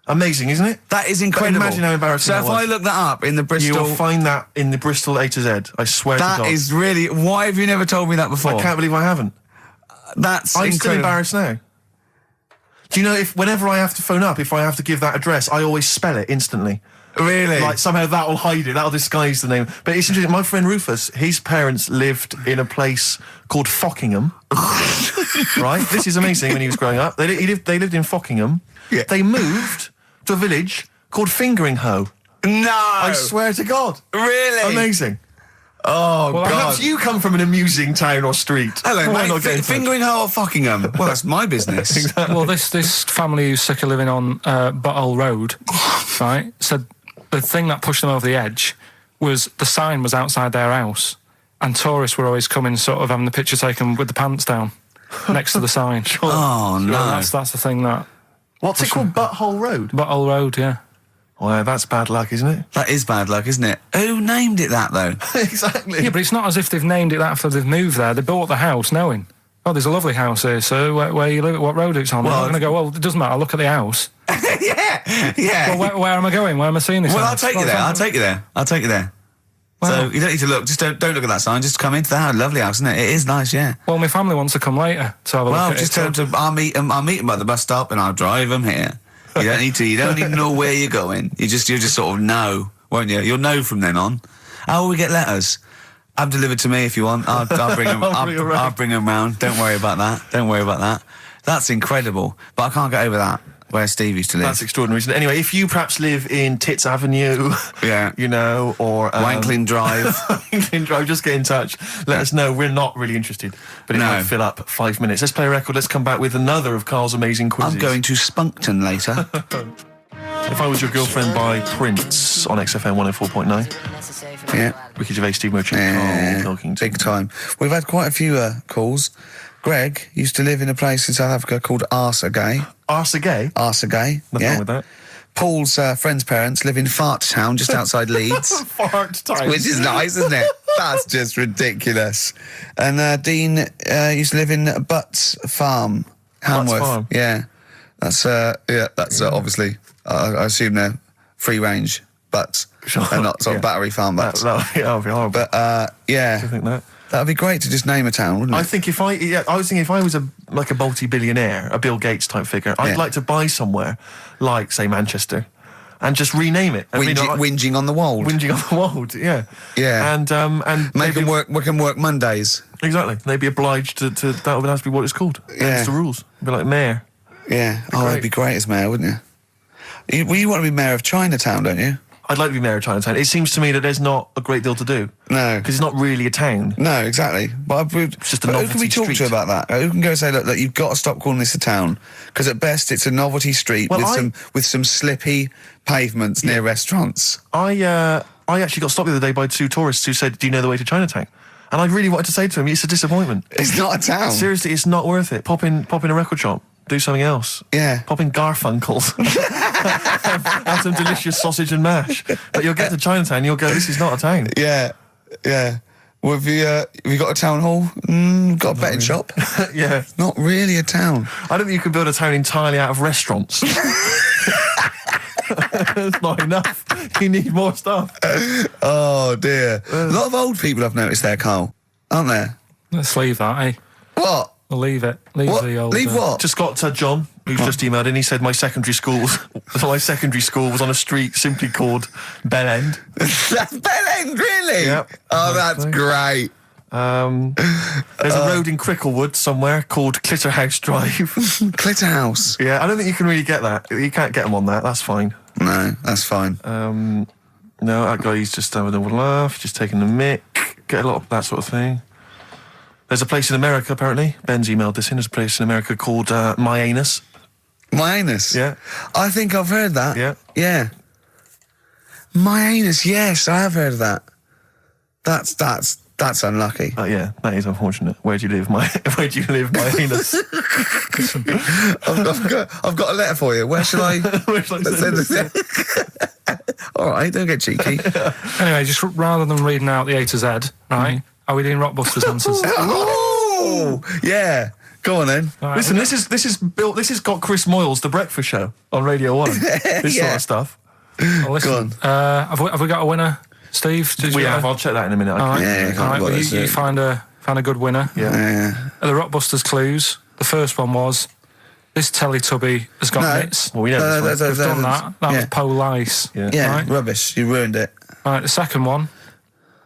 Amazing, isn't it? That is incredible. But imagine how embarrassing that was. So if I look that up in the Bristol... You will find that in the Bristol A to Z. I swear to God. That is really... Why have you never told me that before? I can't believe I haven't. That's I'm incredible. still embarrassed now. Do you know, whenever I have to phone up, if I have to give that address, I always spell it instantly. Really? Like, somehow that will hide it, that will disguise the name. But it's interesting, my friend Rufus, his parents lived in a place called Fockingham. Right? This is amazing when he was growing up. They lived in Fockingham. Yeah. They moved to a village called Fingering-Hoe. No! I swear to God. Really? Amazing. Oh, well, God. Perhaps you come from an amusing town or street. Hello, mate. Fingering-Hoe or Fockingham? Well, that's my business. Exactly. Well, this family who's sick of living on Butthole Road, right, said the thing that pushed them over the edge was the sign was outside their house and tourists were always coming sort of having the picture taken with the pants down next to the sign. Oh, no. That's the thing that... What's it called? Butthole Road? Butthole Road, yeah. Well, that's bad luck, isn't it? That is bad luck, isn't it? Who named it that, though? Exactly. Yeah, but it's not as if they've named it that after they've moved there. They bought the house knowing, oh, there's a lovely house here, so where you live, what road it's on. Well, I'm going to go, well, it doesn't matter, look at the house. yeah. Well, where am I going? Where am I seeing this Well, house? I'll take you there. I'll take you there. Well, so you don't need to look. Just don't look at that sign. Just come into the house. Lovely house, isn't it? It is nice, yeah. Well, my family wants to come later to have a look at it. Well, just tell them I'll meet them at the bus stop and I'll drive them here. You don't need to. You don't even know where you're going. You just sort of know, won't you? You'll know from then on. How will we get letters? Have them delivered to me if you want. I'll bring them. I'll bring them round. Don't worry about that. That's incredible. But I can't get over that. Where Steve used to live. That's extraordinary, isn't it? Anyway, if you perhaps live in Tits Avenue, you know, or Wankling Drive, Wankling Drive, just get in touch. Let us know. We're not really interested, but it might fill up 5 minutes. Let's play a record. Let's come back with another of Karl's amazing quizzes. I'm going to Spunkton later. If I Was Your Girlfriend by Prince on XFM 104.9. Yeah. Ricky Gervais, Steve Merchant, Karl Pilkington. Big time. We've had quite a few calls. Greg used to live in a place in South Africa called Arsagay. Arsagay? Arsagay, Nothing wrong with that. Paul's friend's parents live in Fart Town, just outside Leeds. Fart Town. Which is nice, isn't it? That's just ridiculous. And Dean used to live in Butts Farm, Hamworth. Butts Farm? Yeah. That's obviously, I assume they're free range butts. Sure. And not sort of battery farm butts. That would be horrible. But, yeah. Do you think that? That would be great to just name a town, wouldn't it? I think I was thinking if I was a multi-billionaire, a Bill Gates type figure, I'd like to buy somewhere like, say, Manchester, and just rename it. Whinging on the wold. Whinging on the wold, yeah. Yeah. And make them work. We can work Mondays. Exactly. They'd be obliged to that would have to be what it's called. Yeah. That's the rules. It'd be like mayor. Yeah. That'd be great as mayor, wouldn't you? You want to be mayor of Chinatown, don't you? I'd like to be mayor of Chinatown. It seems to me that there's not a great deal to do. No. Because it's not really a town. No, exactly. But it's just a novelty who can we talk street. to about that? Who can go say, look, you've got to stop calling this a town? Because at best it's a novelty street with some slippy pavements near restaurants. I actually got stopped the other day by 2 tourists who said, do you know the way to Chinatown? And I really wanted to say to them, it's a disappointment. It's not a town. Seriously, it's not worth it. Pop in a record shop. Do something else. Yeah. Pop in Garfunkel's. have some delicious sausage and mash. But you'll get to Chinatown and you'll go, this is not a town. Yeah. Yeah. Well, have you got a town hall? Got a betting shop? Yeah. Not really a town. I don't think you could build a town entirely out of restaurants. It's not enough. You need more stuff. Oh, dear. A lot of old people I've noticed there, Karl. Aren't there? Let's leave that, eh? What? We'll leave it. Leave What? the old... Leave what? Just got John, who's just emailed in. He said my secondary school was on a street simply called Bell End. That's Bell End, really? Yep. Oh, that's great. There's a road in Cricklewood somewhere called Clitterhouse Drive. Clitterhouse. Yeah, I don't think you can really get that. You can't get them on that. That's fine. No, that's fine. No, that guy's just having a laugh, just taking the mick, get a lot of that sort of thing. There's a place in America, apparently. Ben's emailed this in. There's a place in America called My Anus. My Anus? Yeah. I think I've heard that. Yeah. Yeah. My Anus, yes, I have heard of that. That's unlucky. Yeah, that is unfortunate. Where do you live, My Anus? I've got a letter for you. Where shall I send this? All right, don't get cheeky. Anyway, just rather than reading out the A to Z, right? Are we doing Rockbusters answers? Oh, yeah. Go on then. Right, Listen, this has got Chris Moyles, The Breakfast Show, on Radio 1. This sort of stuff. Well, listen, Go on. have we got a winner, Steve? We have. I'll check that in a minute. Yeah, All right, well, you find a good winner. Yeah. The Rockbusters clues. The first one was, this Teletubby has got nits. Well, we know this one. We've done that. That was Police. Yeah, Right? rubbish. You ruined it. Right, the second one,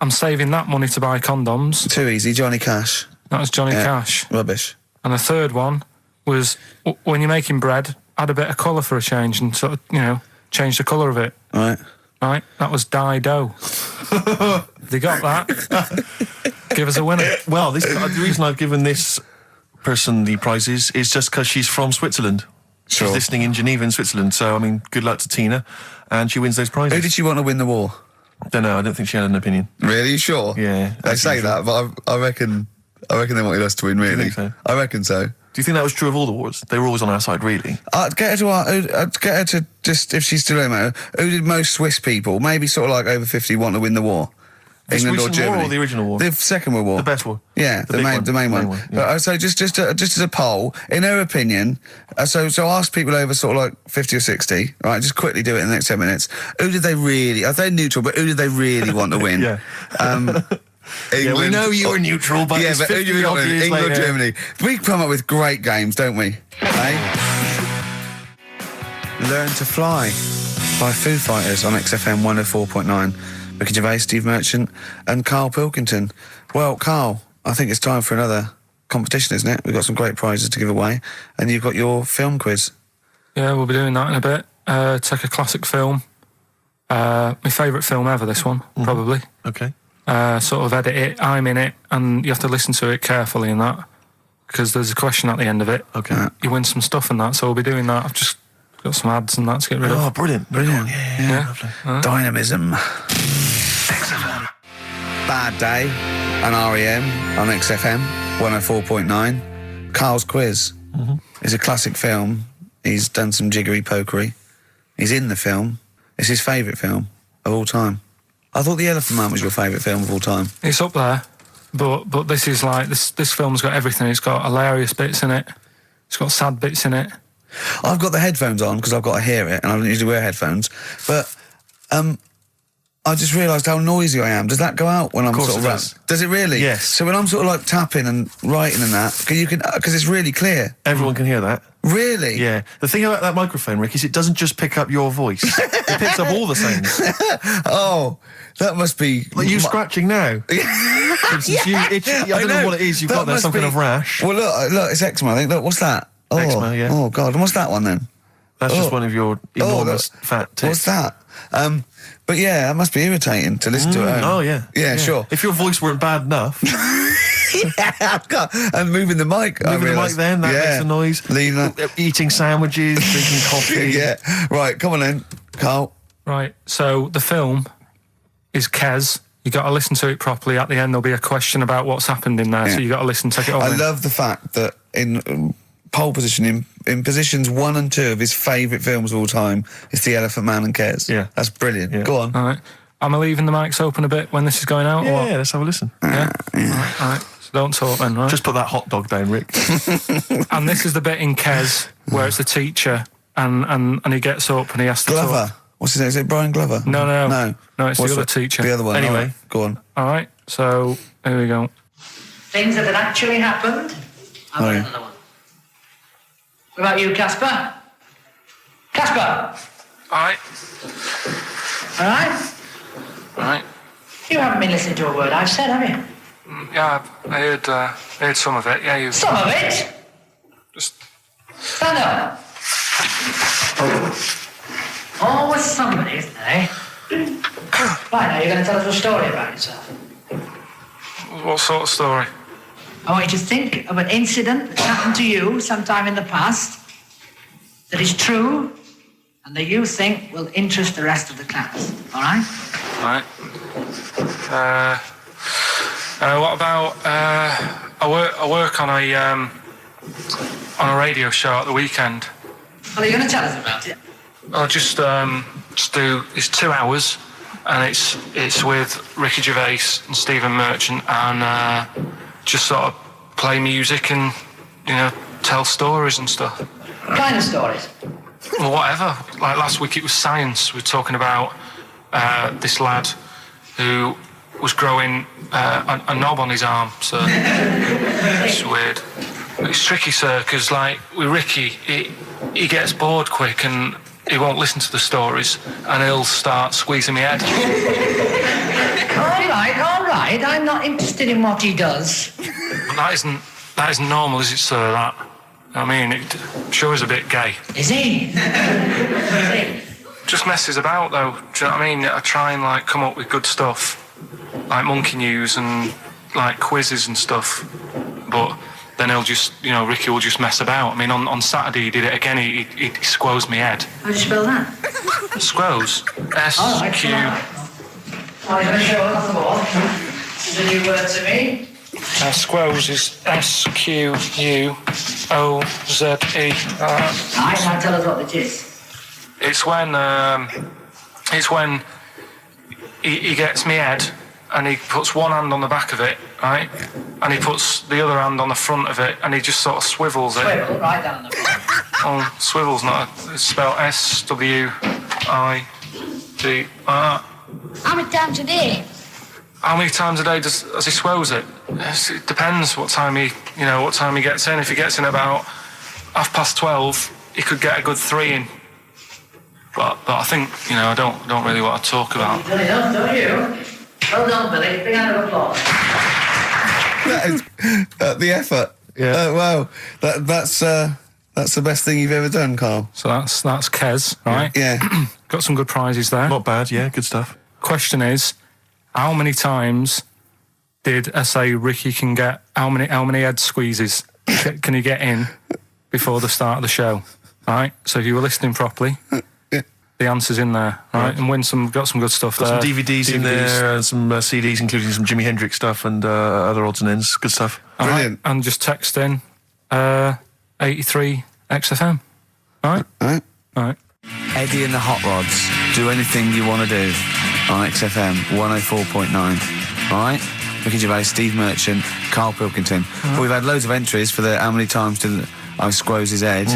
I'm saving that money to buy condoms. Too easy. Johnny Cash. That was Johnny Cash. Rubbish. And the third one was, when you're making bread, add a bit of colour for a change and sort of, change the colour of it. Right. Right? That was Dido. They got that. Give us a winner. Well, the reason I've given this person the prizes is just because she's from Switzerland. Sure. She's listening in Geneva in Switzerland. So, I mean, good luck to Tina. And she wins those prizes. Who did she want to win the war? Don't know. I don't think she had an opinion. Really? You sure? Yeah. They say that, but I reckon they wanted us to win, really. Do you think so? I reckon so. Do you think that was true of all the wars? They were always on our side, really. I'd get her to just, if she's still in there, who did most Swiss people, maybe sort of like over 50, want to win the war? The England or recent Germany? war or the original war? The Second World War. The best war. Yeah, the main one. Yeah. So just as a poll, in her opinion, so ask people over sort of like 50 or 60, right? Just quickly do it in the next 10 minutes. Who did they really? They're neutral, but who did they really want to win? Yeah. England, we know you were neutral, but yeah, but who do you want to win? England or Germany? We come up with great games, don't we? Learn to Fly by Foo Fighters on XFM 104.9. Ricky Gervais, Steve Merchant, and Karl Pilkington. Well, Karl, I think it's time for another competition, isn't it? We've got some great prizes to give away, and you've got your film quiz. Yeah, we'll be doing that in a bit. Take a classic film. My favourite film ever, this one, probably. Okay. Sort of edit it, I'm in it, and you have to listen to it carefully in that, because there's a question at the end of it. Okay. You win some stuff in that, so we'll be doing that. I've just got some ads and that to get rid of. Oh, brilliant. Yeah. Lovely. Dynamism. XFM. Bad Day and REM on XFM 104.9. Karl's quiz. It's a classic film. He's done some jiggery pokery. He's in the film. It's his favourite film of all time. I thought The Elephant Man was your favourite film of all time. It's up there, but this is like, this film's got everything. It's got hilarious bits in it. It's got sad bits in it. I've got the headphones on because I've got to hear it, and I don't usually wear headphones. But I just realised how noisy I am. Does that go out when I'm sort of does it really? Yes. So when I'm sort of like tapping and writing and that, because it's really clear. Everyone can hear that. Really? Yeah. The thing about that microphone, Rick, is it doesn't just pick up your voice. It picks up all the sounds. Oh, that must be... Like you scratching now. For instance, you itch, I don't know what it is you've got there, some kind of rash. Well, look, it's eczema, I think. Look, what's that? Oh, eczema, yeah. Oh, God. And what's that one, then? That's just one of your enormous fat tits. What's that? But yeah, that must be irritating to listen to it. Oh, yeah. Yeah, sure. If your voice weren't bad enough... And moving the mic. Moving the mic then, that makes a noise. Leave that. Eating sandwiches, drinking coffee. Yeah. Right, come on then, Karl. Right, so the film is Kes. You got to listen to it properly. At the end, there'll be a question about what's happened in there, so you got to listen, take it all in. I love the fact that in pole position, in positions 1 and 2 of his favourite films of all time, it's The Elephant Man and Kes. Yeah. That's brilliant. Yeah. Go on. All right. Am I leaving the mics open a bit when this is going out? Yeah, or what? let's have a listen. Yeah? All right. So don't talk then, right? Just put that hot dog down, Rick. And this is the bit in Kes where it's the teacher and he gets up and he has to Glover. talk. What's his name? Is it Brian Glover? No. No, it's the other teacher. The other one. Anyway. Right, go on. All right, so here we go. Things that had actually happened. I've got yeah. another one. What about you, Casper? Casper! All right. All right? All right. You haven't been listening to a word I've said, have you? Yeah, I heard some of it. Yeah, you Some of it? just... Stand up. Always somebody, isn't there, eh? Right, now you're going to tell us a story about yourself. What sort of story? I want you to think of an incident that happened to you sometime in the past that is true and that you think will interest the rest of the class. All right? Right. What about I work on a radio show at the weekend. Well, are you going to tell us about it? I'll just do. It's 2 hours, and it's with Ricky Gervais and Stephen Merchant, and just sort of play music and tell stories and stuff. What kind of stories? Well, whatever. Like last week, it was science. We were talking about this lad who was growing a knob on his arm. So it's weird. It's tricky, sir, because like with Ricky, he gets bored quick and he won't listen to the stories, and he'll start squeezing my head. All right. I'm not interested in what he does. But that isn't normal, is it, sir? That. I mean, it sure is a bit gay. Is he? Just messes about, though. Do you know what I mean? I try and like come up with good stuff, like monkey news and like quizzes and stuff. But then he'll just, Ricky will just mess about. I mean, on Saturday he did it again. He squoze me head. How do you spell that? Squoze. S-Q. Oh, you're going to show us off the wall? It's a new word to me. Squoze is S-Q-U-O-Z-E. Right, now tell us what it is. It's when he gets me head and he puts one hand on the back of it, right? And he puts the other hand on the front of it and he just sort of swivels it. Swivel, right down the front. Oh, swivel's not. It's spelled S-W-I-V-R. How many times a day? How many times a day does he swells it? It depends what time he gets in. If he gets in about 12:30, he could get a good 3 in. But I think, I don't really want to talk about. You've done enough, don't you? Well done, Billy. Big round of applause. That is the effort. Yeah. Wow. That's the best thing you've ever done, Karl. So that's Kez, right? Yeah. Got some good prizes there. Not bad, yeah, good stuff. Question is, how many times did I say Ricky can get, how many head squeezes can he get in before the start of the show? Right? So if you were listening properly, the answer's in there, right? And got some good stuff Got there. some DVDs in there, and some CDs, including some Jimi Hendrix stuff and other odds and ends. Good stuff. Brilliant. And just text in 83 XFM. All right. Eddie and the Hot Rods. Do anything you want to do on XFM 104.9. All right? Ricky Gervais, Steve Merchant, Karl Pilkington. Well, we've had loads of entries for the how many times did I squoze his head.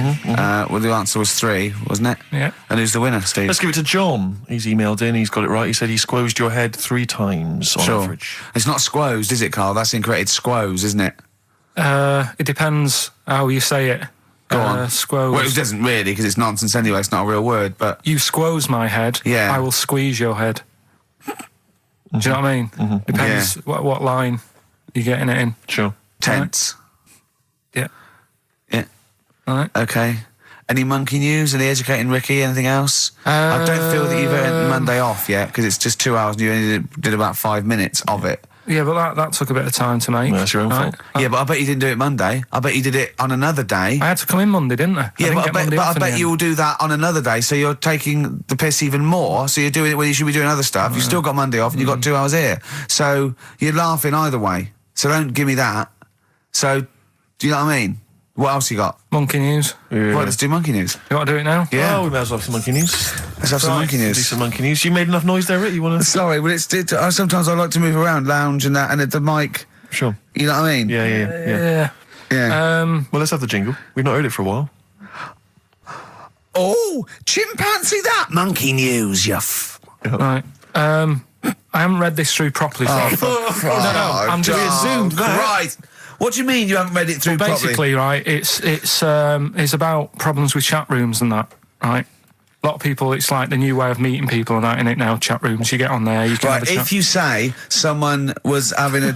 Well, the answer was 3, wasn't it? Yeah. And who's the winner, Steve? Let's give it to John. He's emailed in, he's got it right. He said he squozed your head 3 times on average. It's not squozed, is it, Karl? That's incorrect. It's squoze, isn't it? It depends how you say it. Go on. Squoze. Well, it doesn't really, because it's nonsense anyway. It's not a real word, but... You squoze my head, Yeah. I will squeeze your head. Do you know what I mean? Depends what line you're getting it in. Sure. Tense. Yeah. Yeah. All right. Okay. Any monkey news? Any educating Ricky? Anything else? I don't feel that you've earned Monday off yet, because it's just 2 hours and you only did about 5 minutes of it. Yeah, but that took a bit of time to make. Well, that's your own fault. Yeah, but I bet you didn't do it Monday. I bet you did it on another day. I had to come in Monday, didn't I? Yeah, but I bet you'll do that on another day, so you're taking the piss even more, so you're doing it when you should be doing other stuff. You've still got Monday off and you've got 2 hours here. So you're laughing either way. So don't give me that. So, do you know what I mean? What else you got? Monkey news. Yeah. Right, let's do monkey news. You want to do it now? Yeah. Well, we may as well have some monkey news. Let's have some monkey Do news. some monkey news. You made enough noise there, Rick? You want to... Sorry, but sometimes I like to move around, lounge and that, and at the mic. Sure. You know what I mean? Yeah. Yeah. Well, let's have the jingle. We've not heard it for a while. Oh, chimpanzee that monkey news, Right. I haven't read this through properly. So I'm just assumed that. Right. What do you mean you haven't read it through properly? Basically, right, it's about problems with chat rooms and that, right? A lot of people, it's like the new way of meeting people and that, in it now, chat rooms. You get on there, you can have a chat. If you say someone was having a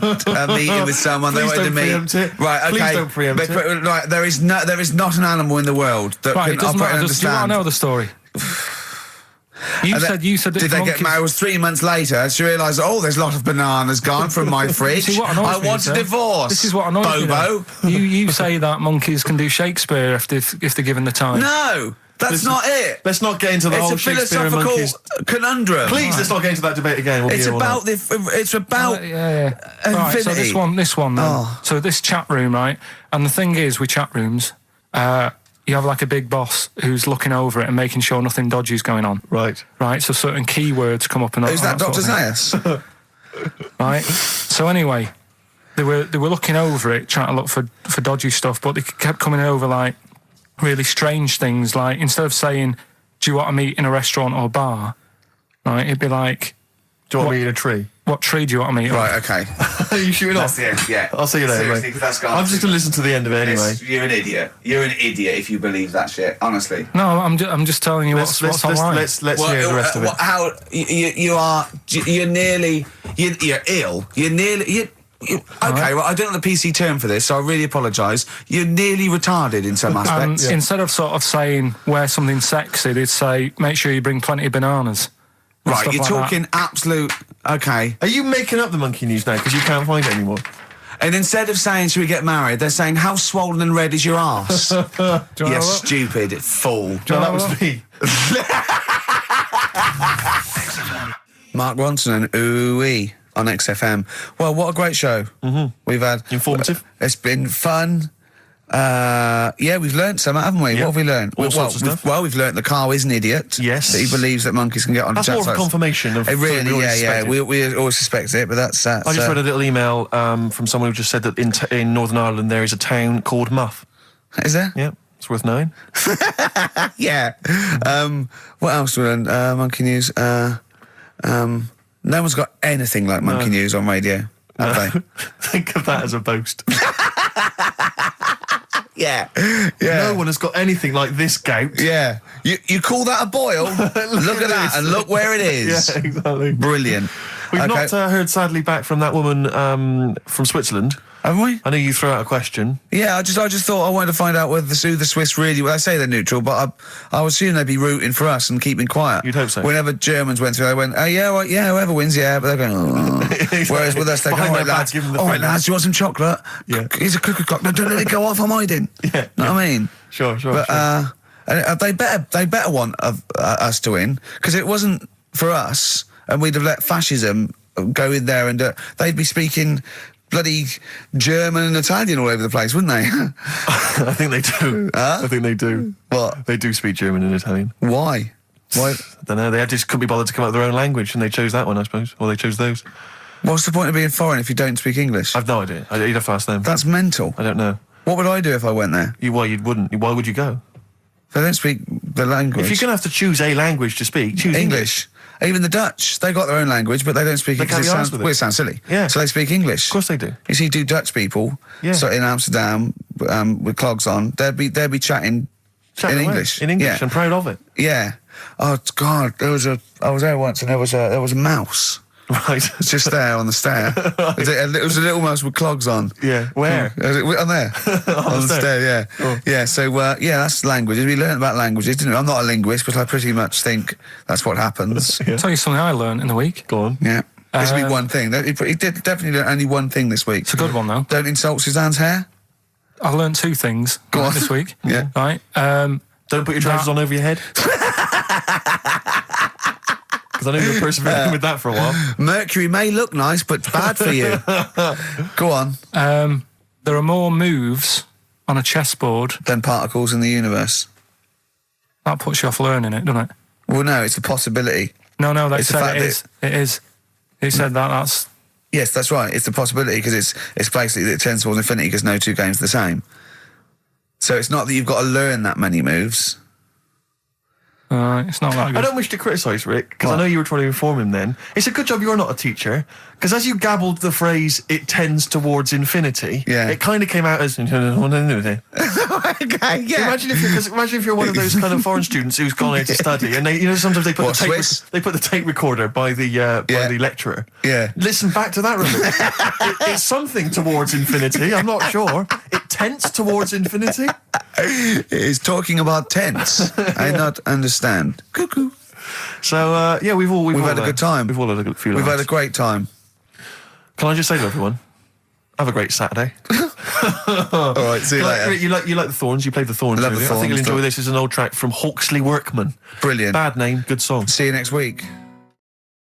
meeting with someone, they wanted to meet. Right, okay. Please don't preempt it. Right, there is not an animal in the world that can operate and understand. Do you want to know the story? You said. Did they get married? It was 3 months later. She realised, there's a lot of bananas gone from my fridge. I want a divorce. This is what annoys Bobo. me. You say that monkeys can do Shakespeare if they're given the time. No. That's not it. Let's not get into the whole Shakespeare and monkeys. It's a philosophical conundrum. Please, let's not get into that debate again. It's about infinity. Right, so this one then. So this chat room, right? And the thing is with chat rooms, you have like a big boss who's looking over it and making sure nothing dodgy is going on. Right. Right, so certain keywords come up and who's that, Dr. Zayas? Right. So anyway, they were looking over it, trying to look for dodgy stuff, but they kept coming over like really strange things, like instead of saying, do you want to meet in a restaurant or bar, right, it'd be like, do you want to meet in a tree? What tree do you want to meet in? Right, okay. Are you shooting off? That's the end, yeah. I'll see you later, Seriously, mate. that's gone. I'm just going to listen to the end of it anyway. You're an idiot. You're an idiot if you believe that shit, honestly. No, I'm just telling you what's online. Let's hear the rest of it. How you're ill. Okay, well, I don't know the PC term for this, so I really apologise. You're nearly retarded in some aspects. Instead of sort of saying wear something sexy, they'd say make sure you bring plenty of bananas. Right, you're talking absolute... Okay. Are you making up the monkey news now because you can't find it anymore? And instead of saying, should we get married, they're saying, how swollen and red is your arse? You stupid fool. Do you know that was me? Mark Ronson and Ooh-wee on XFM. Well, what a great show. We've had... Informative. It's been fun. We've learnt some, haven't we? Yeah. What have we learnt? All sorts of stuff. We've learnt that Karl is an idiot. Yes. That he believes that monkeys can get on That's chat more of a sites. confirmation of... It really, we always suspected it, but that's... I just read a little email from someone who just said that in Northern Ireland there is a town called Muff. Is there? Yeah, it's worth knowing. Yeah. What else do we learn? Monkey news. No one's got anything like monkey news on radio, have they? Think of that as a boast. Yeah. No one has got anything like this gout. Yeah. You call that a boil? Look at that and look where it is. Yeah, exactly. Brilliant. We've not heard, sadly, back from that woman from Switzerland. Haven't we? I know you threw out a question. Yeah, I just thought I wanted to find out whether the Swiss really... Well, I say they're neutral, but I would assume they'd be rooting for us and keeping quiet. You'd hope so. Whenever Germans went through, they went, whoever wins, but they're going, Exactly. Whereas with us, they go, all right, lads, do you want some chocolate? Yeah. Here's a cookie clock. No, don't let it go off, I'm hiding. Yeah. Know what I mean? Sure. But they better want us to win, because it wasn't for us, and we'd have let fascism go in there, and they'd be speaking bloody German and Italian all over the place, wouldn't they? I think they do. I think they do. What? They do speak German and Italian. Why? I don't know. They just couldn't be bothered to come up with their own language, and they chose that one, I suppose. Or they chose those. What's the point of being foreign if you don't speak English? I've no idea. You'd have to ask them. That's mental. I don't know. What would I do if I went there? You wouldn't. Why would you go? If I don't speak the language. If you're going to have to choose a language to speak, choose English. Even the Dutch, they got their own language, but they don't speak it because it sounds silly. Yeah. So they speak English. Of course they do. You see, Dutch people, so in Amsterdam with clogs on, they'd be chatting in English. In English, I'm proud of it. Yeah. Oh God, I was there once, and there was a mouse. Right. Just there on the stair. It was a little mouse with clogs on. Yeah. Where? On there. on the stair, yeah. Oh. Yeah, so, that's language. We learned about languages, didn't we? I'm not a linguist, but I pretty much think that's what happens. I'll tell you something I learned in the week. Go on. Yeah. This will be one thing. He did definitely learn only one thing this week. It's a good one, though. Don't insult Suzanne's hair. I learned two things this week. Yeah. Right. Don't put your trousers on over your head. Because I know you were persevering with that for a while. Mercury may look nice, but bad for you. Go on. There are more moves on a chessboard than particles in the universe. That puts you off learning it, doesn't it? Well, no, it's a possibility. No, they said it is. It is. He said that's... Yes, that's right. It's a possibility because it's basically that it tends towards infinity because no two games are the same. So it's not that you've got to learn that many moves. It's not that good. I don't wish to criticise Rick, because I know you were trying to inform him then. It's a good job you're not a teacher, because as you gabbled the phrase, it tends towards infinity, it kind of came out as... Okay, yeah. Imagine if you're one of those kind of foreign students who's gone here to study, and they, sometimes they put the tape recorder by the lecturer. Yeah. Listen back to that, remember. It's something towards infinity, I'm not sure. It tends towards infinity. It's talking about tense. I not understand. Cuckoo. So we've had a good time. We've all had a few. We've had a great time. Can I just say to everyone, have a great Saturday. All right, see you later. You like the Thorns? You played the Thorns. I love the I Thorns. think you'll enjoy this. It's an old track from Hawksley Workman. Brilliant. Bad name, good song. See you next week.